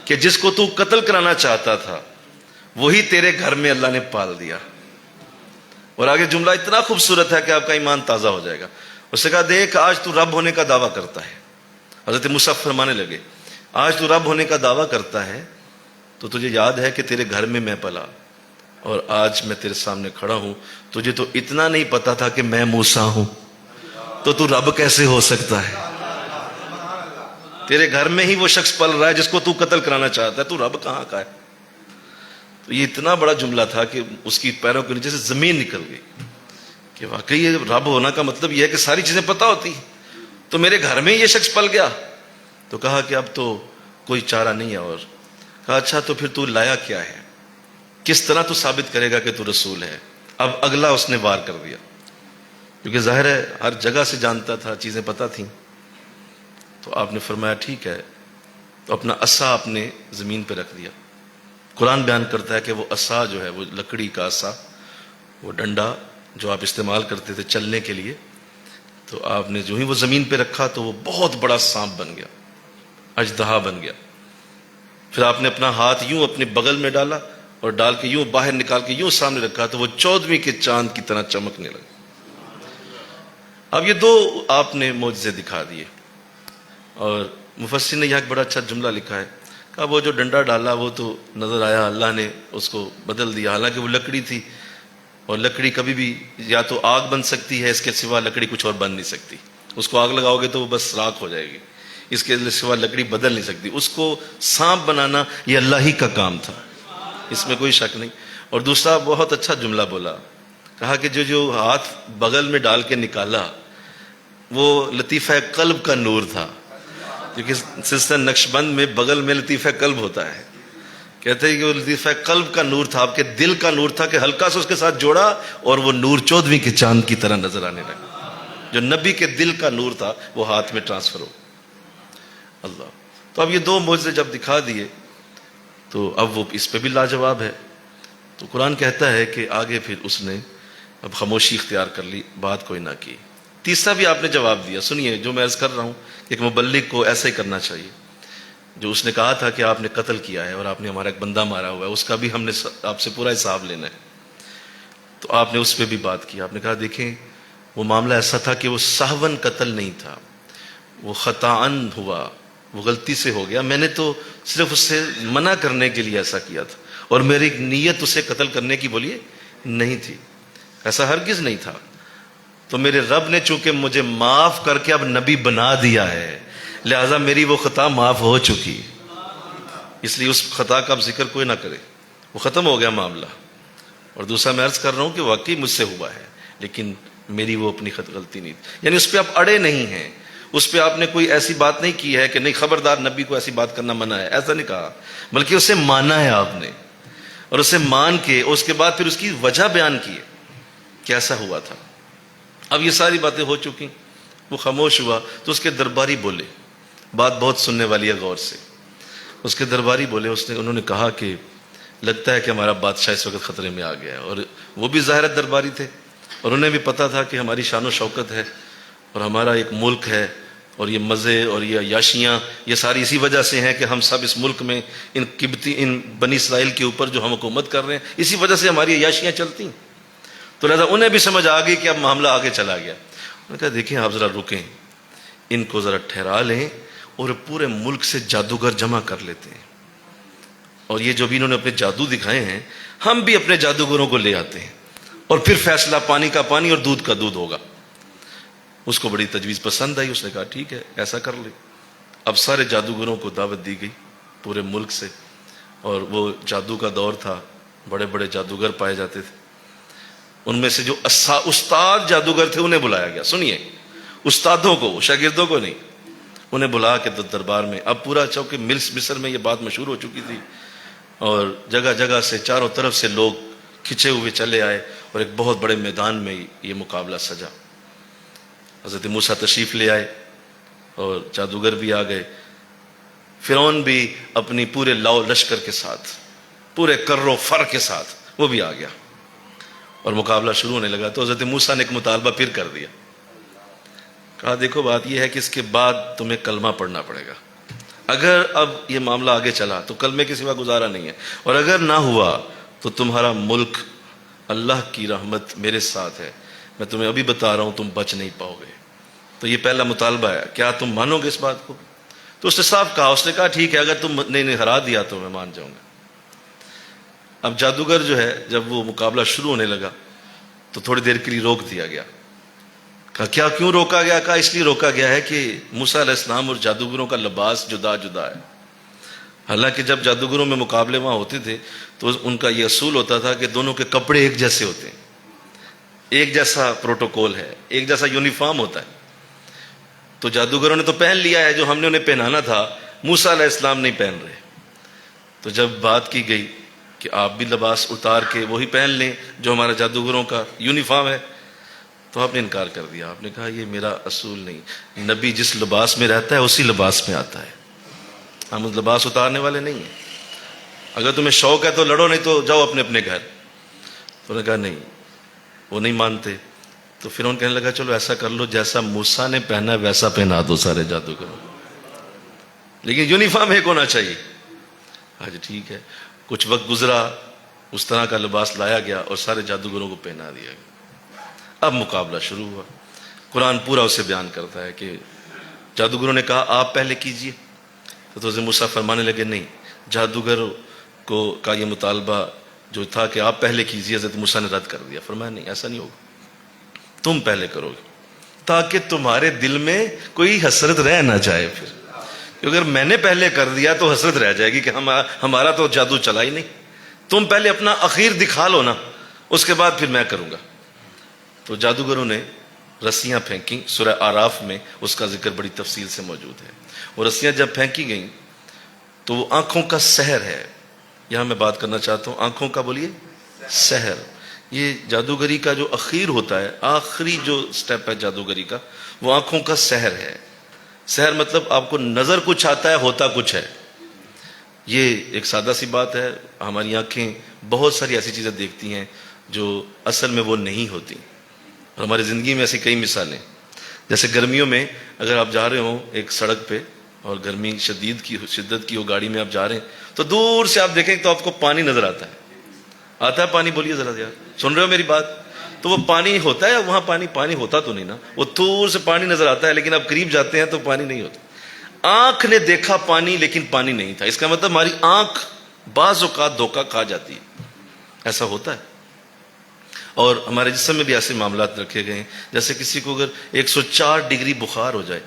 کہ جس کو تو قتل کرانا چاہتا تھا وہی تیرے گھر میں اللہ نے پال دیا۔ اور آگے جملہ اتنا خوبصورت ہے کہ آپ کا ایمان تازہ ہو جائے گا۔ اس نے کہا دیکھ آج تو رب ہونے کا دعویٰ کرتا ہے، حضرت موسیٰ فرمانے لگے آج تو رب ہونے کا دعویٰ کرتا ہے تو تجھے یاد ہے کہ تیرے گھر میں پلا اور آج میں تیرے سامنے کھڑا ہوں، تجھے تو اتنا نہیں پتا تھا کہ میں موسیٰ ہوں، تو رب کیسے ہو سکتا ہے؟ تیرے گھر میں ہی وہ شخص پل رہا ہے جس کو تو قتل کرانا چاہتا ہے، تو رب کہاں کا ہے؟ تو یہ اتنا بڑا جملہ تھا کہ اس کی پیروں کے نیچے سے زمین نکل گئی کہ واقعی یہ رب ہونا کا مطلب یہ ہے کہ ساری چیزیں پتہ ہوتی، تو میرے گھر میں یہ شخص پل گیا۔ تو کہا کہ اب تو کوئی چارہ نہیں ہے، اور کہا اچھا تو پھر تو لایا کیا ہے، کس طرح تو ثابت کرے گا کہ تو رسول ہے؟ اب اگلا اس نے وار کر دیا، کیونکہ ظاہر ہے ہر جگہ سے جانتا تھا، چیزیں پتہ تھیں۔ تو آپ نے فرمایا ٹھیک ہے، تو اپنا عصا آپ نے زمین پہ رکھ دیا۔ قرآن بیان کرتا ہے کہ وہ عصا جو ہے، وہ لکڑی کا عصا، وہ ڈنڈا جو آپ استعمال کرتے تھے چلنے کے لیے، تو آپ نے جو ہی وہ زمین پہ رکھا تو وہ بہت بڑا سانپ بن گیا، اژدہا بن گیا۔ پھر آپ نے اپنا ہاتھ یوں اپنے بغل میں ڈالا اور ڈال کے یوں باہر نکال کے یوں سامنے رکھا تو وہ 14ویں کے چاند کی طرح چمکنے لگا۔ اب یہ دو آپ نے معجزے دکھا دیے، اور مفسر نے یہاں ایک بڑا اچھا جملہ لکھا ہے، کہا وہ جو ڈنڈا ڈالا وہ تو نظر آیا، اللہ نے اس کو بدل دیا، حالانکہ وہ لکڑی تھی، اور لکڑی کبھی بھی یا تو آگ بن سکتی ہے، اس کے سوا لکڑی کچھ اور بن نہیں سکتی، اس کو آگ لگاؤ گے تو وہ بس راکھ ہو جائے گی، اس کے سوا لکڑی بدل نہیں سکتی، اس کو سانپ بنانا یہ اللہ ہی کا کام تھا، اس میں کوئی شک نہیں۔ اور دوسرا بہت اچھا جملہ بولا، کہا کہ جو ہاتھ بغل میں ڈال کے نکالا وہ لطیفہ قلب کا نور تھا، کیونکہ سلسلہ نقشبند میں بغل میں لطیفہ قلب ہوتا ہے، کہتے ہیں کہ وہ لطیفہ قلب کا نور تھا، آپ کے دل کا نور تھا کہ ہلکا سے اس کے ساتھ جوڑا اور وہ نور 14ویں کے چاند کی طرح نظر آنے لگا، جو نبی کے دل کا نور تھا وہ ہاتھ میں ٹرانسفر ہو اللہ۔ تو اب یہ دو معجزے جب دکھا دیے تو اب وہ اس پہ بھی لاجواب ہے، تو قرآن کہتا ہے کہ آگے پھر اس نے اب خاموشی اختیار کر لی، بات کوئی نہ کی۔ تیسرا بھی آپ نے جواب دیا، سنیے جو میں عرض کر رہا ہوں کہ ایک مبلغ کو ایسا ہی کرنا چاہیے، جو اس نے کہا تھا کہ آپ نے قتل کیا ہے اور آپ نے ہمارا ایک بندہ مارا ہوا ہے، اس کا بھی ہم نے آپ سے پورا حساب لینا ہے، تو آپ نے اس پہ بھی بات کی۔ آپ نے کہا دیکھیں وہ معاملہ ایسا تھا کہ وہ سہون قتل نہیں تھا، وہ خطاً ہوا، وہ غلطی سے ہو گیا، میں نے تو صرف اس سے منع کرنے کے لیے ایسا کیا تھا، اور میری نیت اسے قتل کرنے کی بولیے نہیں تھی، ایسا ہرگز نہیں تھا، تو میرے رب نے چونکہ مجھے معاف کر کے اب نبی بنا دیا ہے، لہذا میری وہ خطا معاف ہو چکی، اس لیے اس خطا کا اب ذکر کوئی نہ کرے، وہ ختم ہو گیا معاملہ۔ اور دوسرا میں عرض کر رہا ہوں کہ واقعی مجھ سے ہوا ہے، لیکن میری وہ اپنی غلطی نہیں تھی، یعنی اس پہ آپ اڑے نہیں ہیں، اس پہ آپ نے کوئی ایسی بات نہیں کی ہے کہ نہیں خبردار نبی کو ایسی بات کرنا منع ہے، ایسا نہیں کہا، بلکہ اسے مانا ہے آپ نے، اور اسے مان کے اس کے بعد پھر اس کی وجہ بیان کی ہے کہ ایسا ہوا تھا۔ اب یہ ساری باتیں ہو چکی، وہ خاموش ہوا تو اس کے درباری بولے، بات بہت سننے والی ہے، غور سے۔ اس کے درباری بولے، انہوں نے کہا کہ لگتا ہے کہ ہمارا بادشاہ اس وقت خطرے میں آ گیا ہے۔ اور وہ بھی ظاہر درباری تھے اور انہیں بھی پتا تھا کہ ہماری شان و شوکت ہے اور ہمارا ایک ملک ہے، اور یہ مزے اور یہ عیاشیاں یہ ساری اسی وجہ سے ہیں کہ ہم سب اس ملک میں ان بنی اسرائیل کے اوپر جو ہم حکومت کر رہے ہیں، اسی وجہ سے ہماری عیاشیاں چلتی ہیں۔ تو لہذا انہیں بھی سمجھ آ گئی کہ اب معاملہ آگے چلا گیا۔ انہوں نے کہا دیکھیں آپ ذرا رکیں، ان کو ذرا ٹھہرا لیں اور پورے ملک سے جادوگر جمع کر لیتے ہیں، اور یہ جو بھی انہوں نے اپنے جادو دکھائے ہیں ہم بھی اپنے جادوگروں کو لے آتے ہیں، اور پھر فیصلہ پانی کا پانی اور دودھ کا دودھ ہوگا۔ اس کو بڑی تجویز پسند آئی، اس نے کہا ٹھیک ہے ایسا کر لیں۔ اب سارے جادوگروں کو دعوت دی گئی پورے ملک سے، اور وہ جادو کا دور تھا، بڑے بڑے جادوگر پائے جاتے تھے۔ ان میں سے جو استاد جادوگر تھے انہیں بلایا گیا۔ سنیے، استادوں کو، شاگردوں کو نہیں، انہیں بلا کے دربار میں۔ اب پورا چونکہ مصر میں یہ بات مشہور ہو چکی تھی، اور جگہ جگہ سے چاروں طرف سے لوگ کھچے ہوئے چلے آئے، اور ایک بہت بڑے میدان میں یہ مقابلہ سجا۔ حضرت موسیٰ تشریف لے آئے اور جادوگر بھی آ گئے، فرعون بھی اپنی پورے لاؤ لشکر کے ساتھ، پورے کر و فر کے ساتھ وہ بھی آ گیا، اور مقابلہ شروع ہونے لگا۔ تو حضرت موسیٰ نے ایک مطالبہ پھر کر دیا، کہا دیکھو بات یہ ہے کہ اس کے بعد تمہیں کلمہ پڑھنا پڑے گا۔ اگر اب یہ معاملہ آگے چلا تو کلمے کے سوا گزارا نہیں ہے، اور اگر نہ ہوا تو تمہارا ملک، اللہ کی رحمت میرے ساتھ ہے، میں تمہیں ابھی بتا رہا ہوں تم بچ نہیں پاؤ گے۔ تو یہ پہلا مطالبہ ہے، کیا تم مانو گے اس بات کو؟ تو اس نے صاف کہا، اس نے کہا ٹھیک ہے اگر تم نے ہرا دیا تو میں مان جاؤں گا۔ اب جادوگر جو ہے جب وہ مقابلہ شروع ہونے لگا تو تھوڑی دیر کے لیے روک دیا گیا۔ کہا کیا کیوں روکا گیا؟ کہا اس لیے روکا گیا ہے کہ موسیٰ علیہ السلام اور جادوگروں کا لباس جدا جدا ہے۔ حالانکہ جب جادوگروں میں مقابلے وہاں ہوتے تھے تو ان کا یہ اصول ہوتا تھا کہ دونوں کے کپڑے ایک جیسے ہوتے ہیں، ایک جیسا پروٹوکول ہے، ایک جیسا یونیفارم ہوتا ہے۔ تو جادوگروں نے تو پہن لیا ہے جو ہم نے انہیں پہنانا تھا، موسیٰ علیہ السلام نہیں پہن رہے۔ تو جب بات کی گئی کہ آپ بھی لباس اتار کے وہی پہن لیں جو ہمارا جادوگروں کا یونیفارم ہے، تو آپ نے انکار کر دیا۔ آپ نے کہا یہ میرا اصول نہیں، نبی جس لباس میں رہتا ہے اسی لباس میں آتا ہے، ہم اس لباس اتارنے والے نہیں ہیں۔ اگر تمہیں شوق ہے تو لڑو، نہیں تو جاؤ اپنے اپنے گھر۔ تو انہوں نے کہا نہیں، وہ نہیں مانتے۔ تو پھر انہوں نے کہنے لگا چلو ایسا کر لو، جیسا موسیٰ نے پہنا ویسا پہنا دو سارے جادوگروں، لیکن یونیفارم ایک ہونا چاہیے۔ آج ٹھیک ہے، کچھ وقت گزرا، اس طرح کا لباس لایا گیا اور سارے جادوگروں کو پہنا دیا گیا۔ اب مقابلہ شروع ہوا۔ قرآن پورا اسے بیان کرتا ہے کہ جادوگروں نے کہا آپ پہلے کیجئے، تو حضرت موسیٰ فرمانے لگے نہیں، جادوگروں کا یہ مطالبہ جو تھا کہ آپ پہلے کیجئے، حضرت موسیٰ نے رد کر دیا، فرمایا نہیں ایسا نہیں ہوگا، تم پہلے کرو گے تاکہ تمہارے دل میں کوئی حسرت رہ نہ جائے۔ پھر اگر میں نے پہلے کر دیا تو حسرت رہ جائے گی کہ ہمارا تو جادو چلا ہی نہیں، تم پہلے اپنا اخیر دکھا لو نا، اس کے بعد پھر میں کروں گا۔ تو جادوگروں نے رسیاں پھینکی، سورہ آراف میں اس کا ذکر بڑی تفصیل سے موجود ہے۔ وہ رسیاں جب پھینکی گئیں تو وہ آنکھوں کا سحر ہے، یہاں میں بات کرنا چاہتا ہوں آنکھوں کا، بولیے سحر۔ یہ جادوگری کا جو اخیر ہوتا ہے، آخری جو سٹیپ ہے جادوگری کا، وہ آنکھوں کا سحر ہے۔ سحر مطلب آپ کو نظر کچھ آتا ہے، ہوتا کچھ ہے۔ یہ ایک سادہ سی بات ہے، ہماری آنکھیں بہت ساری ایسی چیزیں دیکھتی ہیں جو اصل میں وہ نہیں ہوتی، اور ہماری زندگی میں ایسی کئی مثالیں، جیسے گرمیوں میں اگر آپ جا رہے ہوں ایک سڑک پہ اور گرمی شدت کی ہو، گاڑی میں آپ جا رہے ہیں تو دور سے آپ دیکھیں تو آپ کو پانی نظر آتا ہے پانی، بولیے ذرا یار، سن رہے ہو میری بات؟ تو وہ پانی ہوتا ہے وہاں، پانی ہوتا تو نہیں نا، وہ دور سے پانی نظر آتا ہے، لیکن آپ قریب جاتے ہیں تو پانی نہیں ہوتا۔ آنکھ نے دیکھا پانی لیکن پانی نہیں تھا، اس کا مطلب ہماری آنکھ بعض اوقات دھوکہ کھا جاتی ہے، ایسا ہوتا ہے۔ اور ہمارے جسم میں بھی ایسے معاملات رکھے گئے ہیں، جیسے کسی کو اگر 104 ڈگری بخار ہو جائے،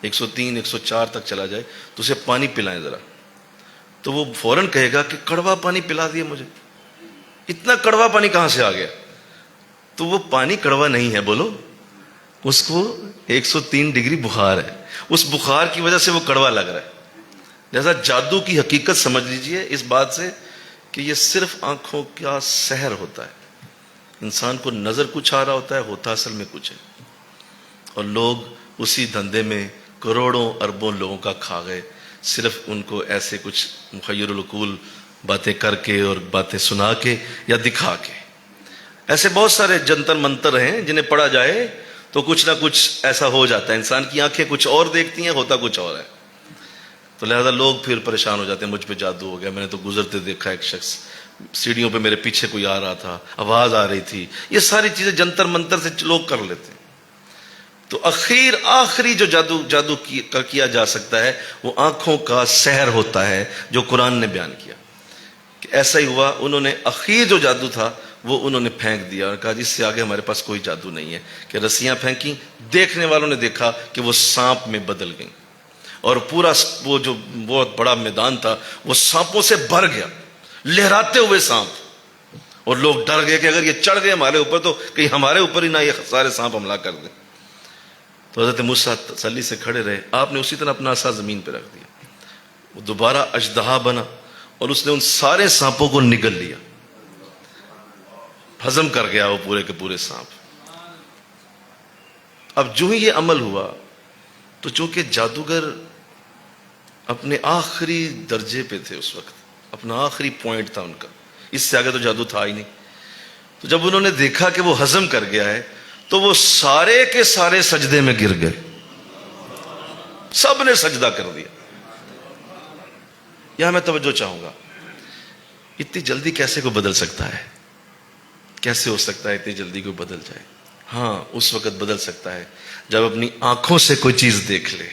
103 104 تک چلا جائے تو اسے پانی پلائیں ذرا، تو وہ فوراً کہے گا کہ کڑوا پانی پلا دیا مجھے، اتنا کڑوا پانی کہاں سے آ گیا؟ تو وہ پانی کڑوا نہیں ہے، بولو، اس کو 103 ڈگری بخار ہے، اس بخار کی وجہ سے وہ کڑوا لگ رہا ہے۔ لہذا جادو کی حقیقت سمجھ لیجئے اس بات سے کہ یہ صرف آنکھوں کا سحر ہوتا ہے، انسان کو نظر کچھ آ رہا ہوتا ہے، ہوتا اصل میں کچھ ہے، اور لوگ اسی دھندے میں کروڑوں اربوں لوگوں کا کھا گئے، صرف ان کو ایسے کچھ مخیر العقول باتیں کر کے اور باتیں سنا کے یا دکھا کے۔ ایسے بہت سارے جنتر منتر ہیں جنہیں پڑھا جائے تو کچھ نہ کچھ ایسا ہو جاتا ہے، انسان کی آنکھیں کچھ اور دیکھتی ہیں، ہوتا کچھ اور ہے، تو لہذا لوگ پھر پریشان ہو جاتے ہیں، مجھ پہ جادو ہو گیا، میں نے تو گزرتے دیکھا ایک شخص سیڑھیوں پہ میرے پیچھے کوئی آ رہا تھا، آواز آ رہی تھی، یہ ساری چیزیں جنتر منتر سے لوگ کر لیتے ہیں۔ تو آخری جو جادو کیا جا سکتا ہے وہ آنکھوں کا سحر ہوتا ہے، جو قرآن نے بیان کیا کہ ایسا ہی ہوا۔ انہوں نے اخیر جو جادو تھا وہ انہوں نے پھینک دیا اور کہا جس سے آگے ہمارے پاس کوئی جادو نہیں ہے، کہ رسیاں پھینکی، دیکھنے والوں نے دیکھا کہ وہ سانپ میں بدل گئیں، اور پورا وہ جو بہت بڑا میدان تھا وہ سانپوں سے بھر گیا، لہراتے ہوئے سانپ، اور لوگ ڈر گئے کہ اگر یہ چڑھ گئے ہمارے اوپر تو کہیں ہمارے اوپر ہی نہ یہ سارے سانپ حملہ کر دیں۔ تو حضرت موسیٰ تسلی سے کھڑے رہے، آپ نے اسی طرح اپنا عصا زمین پہ رکھ دیا، وہ دوبارہ اژدہا بنا اور اس نے ان سارے سانپوں کو نگل لیا، ہضم کر گیا وہ پورے کے پورے سانپ۔ اب جو ہی یہ عمل ہوا تو چونکہ جادوگر اپنے آخری درجے پہ تھے اس وقت، اپنا آخری پوائنٹ تھا ان کا، اس سے آگے تو جادو تھا ہی نہیں، تو جب انہوں نے دیکھا کہ وہ ہضم کر گیا ہے تو وہ سارے کے سارے سجدے میں گر گئے، سب نے سجدہ کر دیا۔ یہاں میں توجہ چاہوں گا، اتنی جلدی کیسے کوئی بدل سکتا ہے؟ کیسے ہو سکتا ہے اتنی جلدی کوئی بدل جائے؟ ہاں، اس وقت بدل سکتا ہے جب اپنی آنکھوں سے کوئی چیز دیکھ لے۔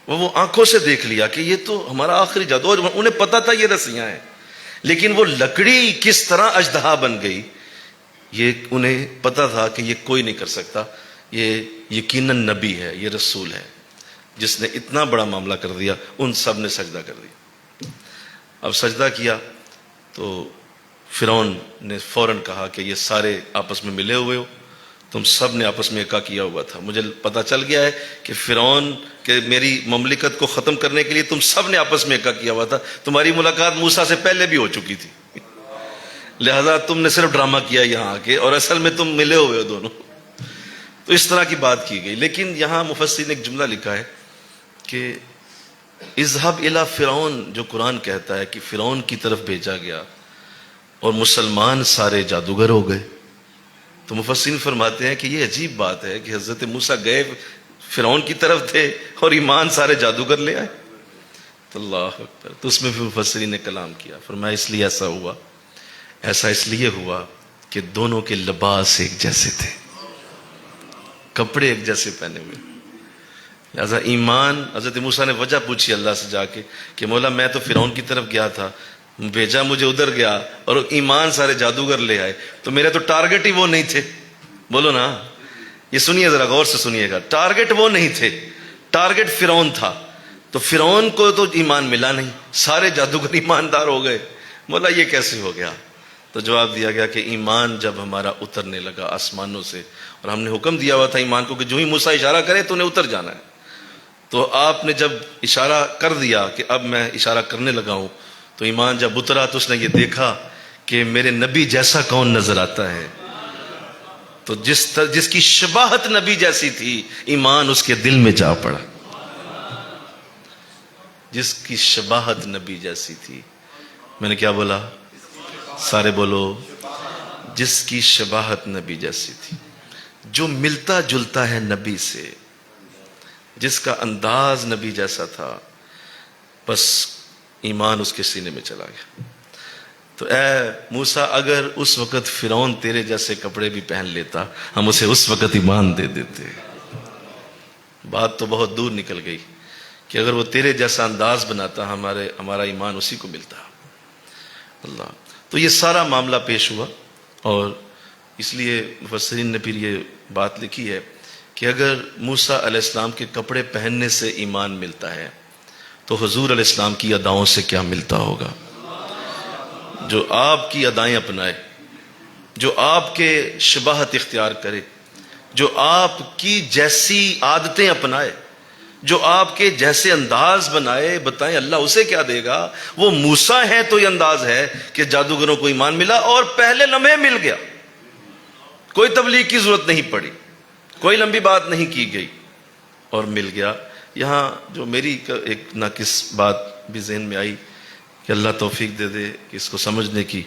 وہ آنکھوں سے دیکھ لیا کہ یہ تو ہمارا آخری جادو، انہیں پتا تھا یہ رسیاں ہیں، لیکن وہ لکڑی کس طرح اژدہا بن گئی یہ انہیں پتا تھا کہ یہ کوئی نہیں کر سکتا، یہ یقیناً نبی ہے، یہ رسول ہے جس نے اتنا بڑا معاملہ کر دیا۔ ان سب نے سجدہ کر دیا۔ اب سجدہ کیا تو فرعون نے فوراً کہا کہ یہ سارے آپس میں ملے ہوئے ہو، تم سب نے آپس میں ایکا کیا ہوا تھا، مجھے پتا چل گیا ہے کہ فرعون کہ میری مملکت کو ختم کرنے کے لیے تم سب نے آپس میں ایکا کیا ہوا تھا، تمہاری ملاقات موسیٰ سے پہلے بھی ہو چکی تھی، لہذا تم نے صرف ڈرامہ کیا یہاں آ کے، اور اصل میں تم ملے ہوئے ہو دونوں۔ تو اس طرح کی بات کی گئی، لیکن یہاں مفسر نے ایک جملہ لکھا ہے کہ اذهب الى فرعون، جو قرآن کہتا ہے کہ فرعون کی طرف بھیجا گیا اور مسلمان سارے جادوگر ہو گئے۔ تو مفسرین فرماتے ہیں کہ یہ عجیب بات ہے کہ حضرت موسیٰ گئے فرعون کی طرف تھے اور ایمان سارے جادوگر لے آئے۔ تو اللہ اکبر، تو اس میں بھی مفسرین نے کلام کیا، فرمایا اس لیے ایسا ہوا، ایسا اس لیے ہوا کہ دونوں کے لباس ایک جیسے تھے، کپڑے ایک جیسے پہنے ہوئے، لہذا ایمان۔ حضرت موسیٰ نے وجہ پوچھی اللہ سے جا کے کہ مولا میں تو فرعون کی طرف گیا تھا، بھیجا مجھے ادھر گیا، اور ایمان سارے جادوگر لے آئے، تو میرے تو ٹارگٹ ہی وہ نہیں تھے۔ بولو نا، یہ سنیے ذرا غور سے سنیے گا، ٹارگٹ وہ نہیں تھے، ٹارگٹ فرعون تھا، تو فرعون کو تو ایمان ملا نہیں، سارے جادوگر ایماندار ہو گئے، مولا یہ کیسے ہو گیا؟ تو جواب دیا گیا کہ ایمان جب ہمارا اترنے لگا آسمانوں سے، اور ہم نے حکم دیا ہوا تھا ایمان کو کہ جو ہی موسیٰ اشارہ کرے تو انہیں اتر جانا ہے، تو آپ نے جب اشارہ کر دیا کہ اب میں اشارہ کرنے لگا ہوں، تو ایمان جب اترا تو اس نے یہ دیکھا کہ میرے نبی جیسا کون نظر آتا ہے، تو جس کی شباہت نبی جیسی تھی، ایمان اس کے دل میں جا پڑا، جس کی شباہت نبی جیسی تھی۔ میں نے کیا بولا؟ سارے بولو، جس کی شباہت نبی جیسی تھی، جو ملتا جلتا ہے نبی سے، جس کا انداز نبی جیسا تھا، بس ایمان اس کے سینے میں چلا گیا۔ تو اے موسیٰ، اگر اس وقت فرعون تیرے جیسے کپڑے بھی پہن لیتا، ہم اسے اس وقت ایمان دے دیتے۔ بات تو بہت دور نکل گئی کہ اگر وہ تیرے جیسا انداز بناتا، ہمارا ایمان اسی کو ملتا۔ اللہ، تو یہ سارا معاملہ پیش ہوا، اور اس لیے مفسرین نے پھر یہ بات لکھی ہے کہ اگر موسیٰ علیہ السلام کے کپڑے پہننے سے ایمان ملتا ہے تو حضور علیہ السلام کی اداؤں سے کیا ملتا ہوگا؟ جو آپ کی ادائیں اپنائے، جو آپ کے شباہت اختیار کرے، جو آپ کی جیسی عادتیں اپنائے، جو آپ کے جیسے انداز بنائے، بتائیں اللہ اسے کیا دے گا؟ وہ موسیٰ ہے تو یہ انداز ہے کہ جادوگروں کو ایمان ملا اور پہلے لمحے مل گیا، کوئی تبلیغ کی ضرورت نہیں پڑی، کوئی لمبی بات نہیں کی گئی اور مل گیا. یہاں جو میری ایک ناقص بات بھی ذہن میں آئی کہ اللہ توفیق دے دے کہ اس کو سمجھنے کی،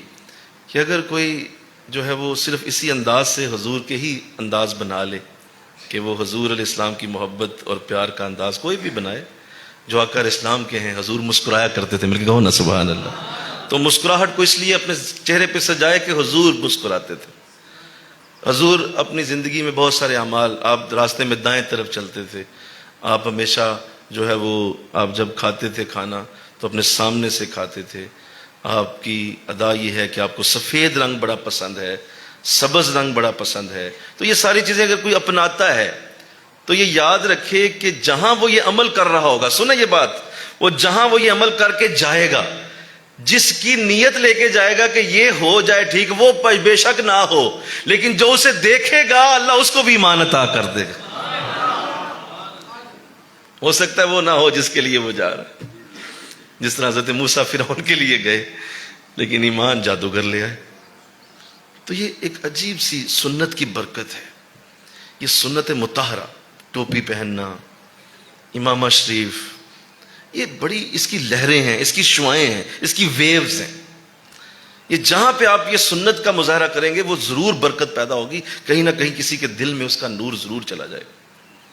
کہ اگر کوئی جو ہے وہ صرف اسی انداز سے حضور کے ہی انداز بنا لے کہ وہ حضور علیہ السلام کی محبت اور پیار کا انداز کوئی بھی بنائے جو آقا علیہ السلام کے ہیں. حضور مسکرایا کرتے تھے، مل کے کہو نا سبحان اللہ. تو مسکراہٹ کو اس لیے اپنے چہرے پہ سجائے کہ حضور مسکراتے تھے. حضور اپنی زندگی میں بہت سارے اعمال، آپ راستے میں دائیں طرف چلتے تھے، آپ ہمیشہ جو ہے وہ آپ جب کھاتے تھے کھانا تو اپنے سامنے سے کھاتے تھے. آپ کی ادا یہ ہے کہ آپ کو سفید رنگ بڑا پسند ہے، سبز رنگ بڑا پسند ہے. تو یہ ساری چیزیں اگر کوئی اپناتا ہے تو یہ یاد رکھے کہ جہاں وہ یہ عمل کر رہا ہوگا، سنیں یہ بات، وہ جہاں وہ یہ عمل کر کے جائے گا، جس کی نیت لے کے جائے گا کہ یہ ہو جائے ٹھیک، وہ بے شک نہ ہو، لیکن جو اسے دیکھے گا اللہ اس کو بھی ایمان عطا کر دے گا. ہو سکتا ہے وہ نہ ہو جس کے لیے وہ جا رہا ہے، جس طرح حضرت موسیٰ فرعون کے لیے گئے لیکن ایمان جادوگر لے آئے. تو یہ ایک عجیب سی سنت کی برکت ہے، یہ سنت مطہرہ، ٹوپی پہننا، امامہ شریف، یہ بڑی اس کی لہریں ہیں، اس کی شعائیں ہیں، اس کی ویوز ہیں. یہ جہاں پہ آپ یہ سنت کا مظاہرہ کریں گے وہ ضرور برکت پیدا ہوگی، کہیں نہ کہیں کسی کے دل میں اس کا نور ضرور چلا جائے گا.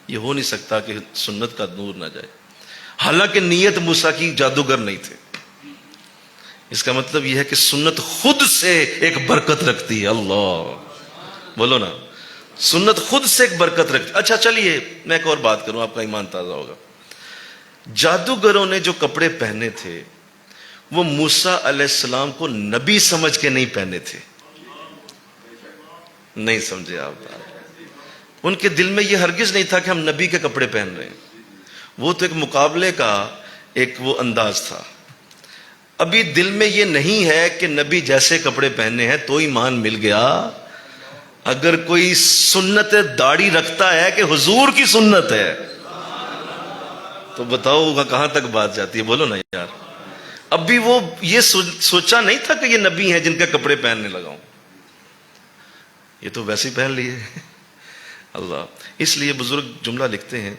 یہ ہو نہیں سکتا کہ سنت کا نور نہ جائے. حالانکہ نیت موسیٰ کی جادوگر نہیں تھے. اس کا مطلب یہ ہے کہ سنت خود سے ایک برکت رکھتی ہے. اللہ بولو نا، سنت خود سے ایک برکت رکھتی. اچھا چلیے میں ایک اور بات کروں، آپ کا ایمان تازہ ہوگا. جادوگروں نے جو کپڑے پہنے تھے وہ موسیٰ علیہ السلام کو نبی سمجھ کے نہیں پہنے تھے. نہیں سمجھے آپ؟ ان کے دل میں یہ ہرگز نہیں تھا کہ ہم نبی کے کپڑے پہن رہے ہیں. وہ تو ایک مقابلے کا ایک وہ انداز تھا. ابھی دل میں یہ نہیں ہے کہ نبی جیسے کپڑے پہننے ہیں تو ایمان مل گیا. اگر کوئی سنت داڑھی رکھتا ہے کہ حضور کی سنت ہے تو بتاؤ کہاں تک بات جاتی ہے؟ بولو نا یار. ابھی وہ یہ سوچا نہیں تھا کہ یہ نبی ہیں جن کے کپڑے پہننے لگا ہوں. یہ تو ویسے ہی پہن لیے. اللہ. اس لیے بزرگ جملہ لکھتے ہیں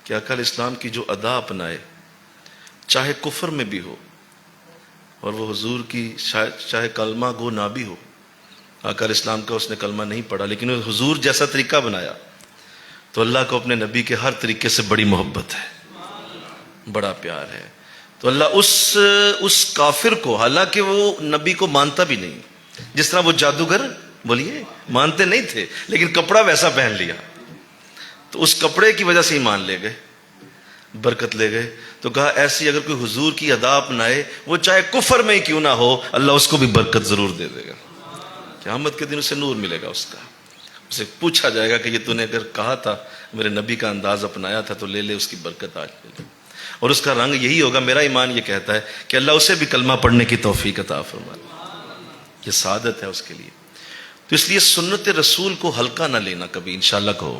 کہ آقا علیہ السلام کی جو ادا اپنائے، چاہے کفر میں بھی ہو اور وہ حضور کی چاہے کلمہ گو نہ بھی ہو، آقا علیہ السلام کا اس نے کلمہ نہیں پڑھا لیکن حضور جیسا طریقہ بنایا، تو اللہ کو اپنے نبی کے ہر طریقے سے بڑی محبت ہے، بڑا پیار ہے. تو اللہ اس کافر کو، حالانکہ وہ نبی کو مانتا بھی نہیں، جس طرح وہ جادوگر بولیے مانتے نہیں تھے لیکن کپڑا ویسا پہن لیا، تو اس کپڑے کی وجہ سے ایمان لے گئے، برکت لے گئے. تو کہا ایسی اگر کوئی حضور کی ادا اپنائے، وہ چاہے کفر میں ہی کیوں نہ ہو، اللہ اس کو بھی برکت ضرور دے دے گا. قیامت کے دن اسے نور ملے گا. اسے پوچھا جائے گا کہ یہ تو نے اگر کہا تھا میرے نبی کا انداز اپنایا تھا تو لے لے اس کی برکت آج لے لے. اور اس کا رنگ یہی ہوگا. میرا ایمان یہ کہتا ہے کہ اللہ اسے بھی کلمہ پڑھنے کی توفیق عطا فرمائے. یہ سعادت ہے اس کے لیے. تو اس لیے سنت رسول کو ہلکا نہ لینا کبھی، انشاءاللہ کہو،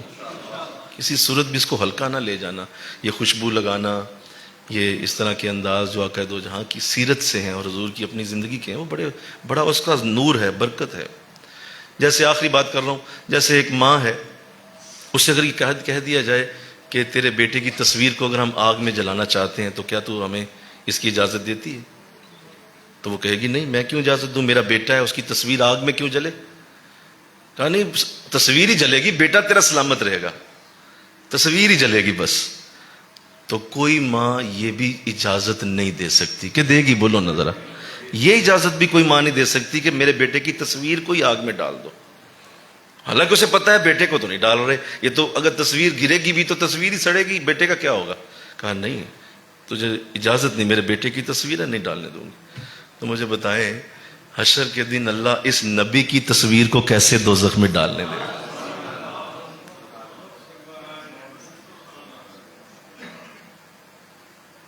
کسی صورت بھی اس کو ہلکا نہ لے جانا. یہ خوشبو لگانا، یہ اس طرح کے انداز جو عقائد و جہاں کی سیرت سے ہیں اور حضور کی اپنی زندگی کے ہیں، وہ بڑا اس کا نور ہے، برکت ہے. جیسے آخری بات کر رہا ہوں، جیسے ایک ماں ہے، اسے اگر یہ کہہ دیا جائے کہ تیرے بیٹے کی تصویر کو اگر ہم آگ میں جلانا چاہتے ہیں تو کیا تو ہمیں اس کی اجازت دیتی ہے؟ تو وہ کہے گی نہیں، میں کیوں اجازت دوں، میرا بیٹا ہے، اس کی تصویر آگ میں کیوں جلے؟ کہا نہیں، تصویر ہی جلے گی، بیٹا تیرا سلامت رہے گا، تصویر ہی جلے گی بس. تو کوئی ماں یہ بھی اجازت نہیں دے سکتی کہ دے گی؟ بولو نا ذرا. یہ اجازت بھی کوئی ماں نہیں دے سکتی کہ میرے بیٹے کی تصویر کو ہی آگ میں ڈال دو. حالانکہ اسے پتا ہے بیٹے کو تو نہیں ڈال رہے، یہ تو اگر تصویر گرے گی بھی تو تصویر ہی سڑے گی، بیٹے کا کیا ہوگا؟ کہا نہیں، تجھے اجازت نہیں، میرے بیٹے کی تصویر ہے، نہیں ڈالنے دوں گی. تو مجھے بتائیں حشر کے دن اللہ اس نبی کی تصویر کو کیسے دوزخ میں ڈالنے دے گا؟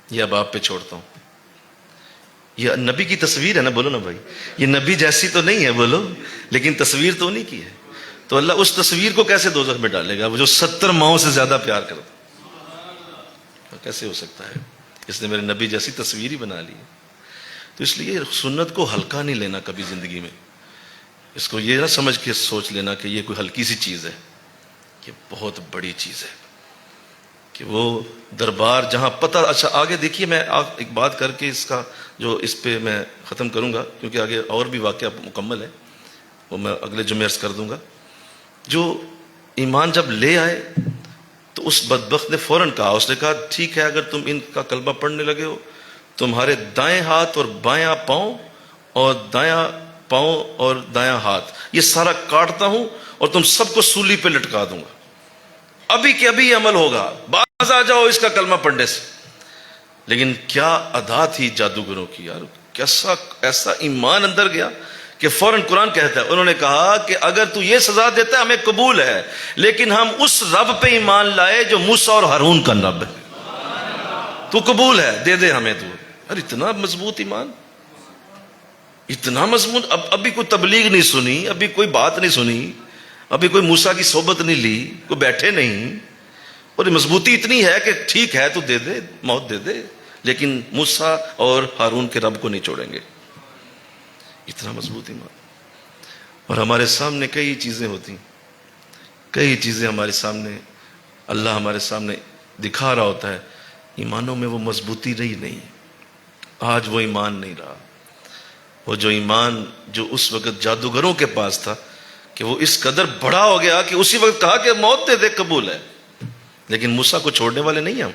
یہ اب آپ پہ چھوڑتا ہوں. یہ نبی کی تصویر ہے نا، بولو نا بھائی. یہ نبی جیسی تو نہیں ہے، بولو، لیکن تصویر تو نہیں کی ہے. تو اللہ اس تصویر کو کیسے دوزخ میں ڈالے گا، وہ جو 70 ماؤں سے زیادہ پیار کرتا؟ کیسے ہو سکتا ہے؟ اس نے میرے نبی جیسی تصویر ہی بنا لی. تو اس لیے سنت کو ہلکا نہیں لینا کبھی زندگی میں. اس کو یہ نہ سمجھ کے سوچ لینا کہ یہ کوئی ہلکی سی چیز ہے. یہ بہت بڑی چیز ہے کہ وہ دربار جہاں پتہ. اچھا آگے دیکھیے، میں ایک بات کر کے اس کا جو اس پہ میں ختم کروں گا، کیونکہ آگے اور بھی واقعہ مکمل ہے، وہ میں اگلے جمعے عرض کر دوں گا. جو ایمان جب لے آئے تو اس بدبخت نے فوراً کہا، اس نے کہا ٹھیک ہے، اگر تم ان کا کلمہ پڑھنے لگے ہو، تمہارے دائیں ہاتھ اور بایاں پاؤں اور دایاں پاؤں اور دایاں ہاتھ یہ سارا کاٹتا ہوں اور تم سب کو سولی پہ لٹکا دوں گا. ابھی کہ ابھی یہ عمل ہوگا، باز آ جاؤ اس کا کلمہ پڑھنے سے. لیکن کیا ادا تھی جادوگروں کی یار، کیسا ایسا ایمان اندر گیا کہ فوراً قرآن کہتا ہے، انہوں نے کہا کہ اگر تو یہ سزا دیتا ہے ہمیں قبول ہے، لیکن ہم اس رب پہ ایمان لائے جو موسیٰ اور ہارون کا رب ہے. تو قبول ہے، دے دے ہمیں تو. اور اتنا مضبوط ایمان، اتنا مضمون. ابھی کوئی تبلیغ نہیں سنی، ابھی کوئی بات نہیں سنی، ابھی کوئی موسیٰ کی صحبت نہیں لی، کوئی بیٹھے نہیں، اور مضبوطی اتنی ہے کہ ٹھیک ہے تو دے دے، موت دے دے، لیکن موسیٰ اور ہارون کے رب کو نہیں چھوڑیں گے. اتنا مضبوط ایمان. اور ہمارے سامنے کئی چیزیں ہوتی، کئی چیزیں ہمارے سامنے اللہ ہمارے سامنے دکھا رہا ہوتا ہے، ایمانوں میں وہ مضبوطی رہی نہیں. آج وہ ایمان نہیں رہا، وہ جو ایمان جو اس وقت جادوگروں کے پاس تھا کہ وہ اس قدر بڑا ہو گیا کہ اسی وقت کہا کہ موت دے دے، قبول ہے. لیکن موسیٰ کو چھوڑنے والے نہیں ہم.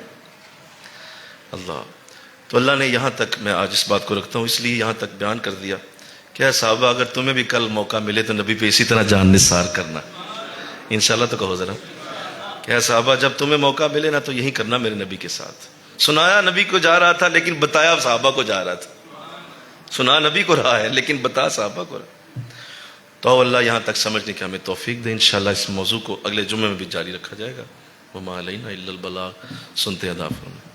اللہ تو اللہ نے یہاں تک، میں آج اس بات کو رکھتا ہوں اس لیے یہاں تک بیان کر دیا کہ اے صحابہ اگر تمہیں بھی کل موقع ملے تو نبی پہ اسی طرح جان نثار کرنا انشاءاللہ. تو کہو ذرا کہ اے صحابہ جب تمہیں موقع ملے نا تو یہی کرنا میرے نبی کے ساتھ. سنایا نبی کو جا رہا تھا لیکن بتایا صحابہ کو جا رہا تھا. سنا نبی کو رہا ہے لیکن بتا صحابہ کو رہا. تو اللہ یہاں تک سمجھنے کی ہمیں توفیق دے. انشاءاللہ اس موضوع کو اگلے جمعے میں بھی جاری رکھا جائے گا. وما علینا الا البلاغ. سنتے ادا فرمائیں.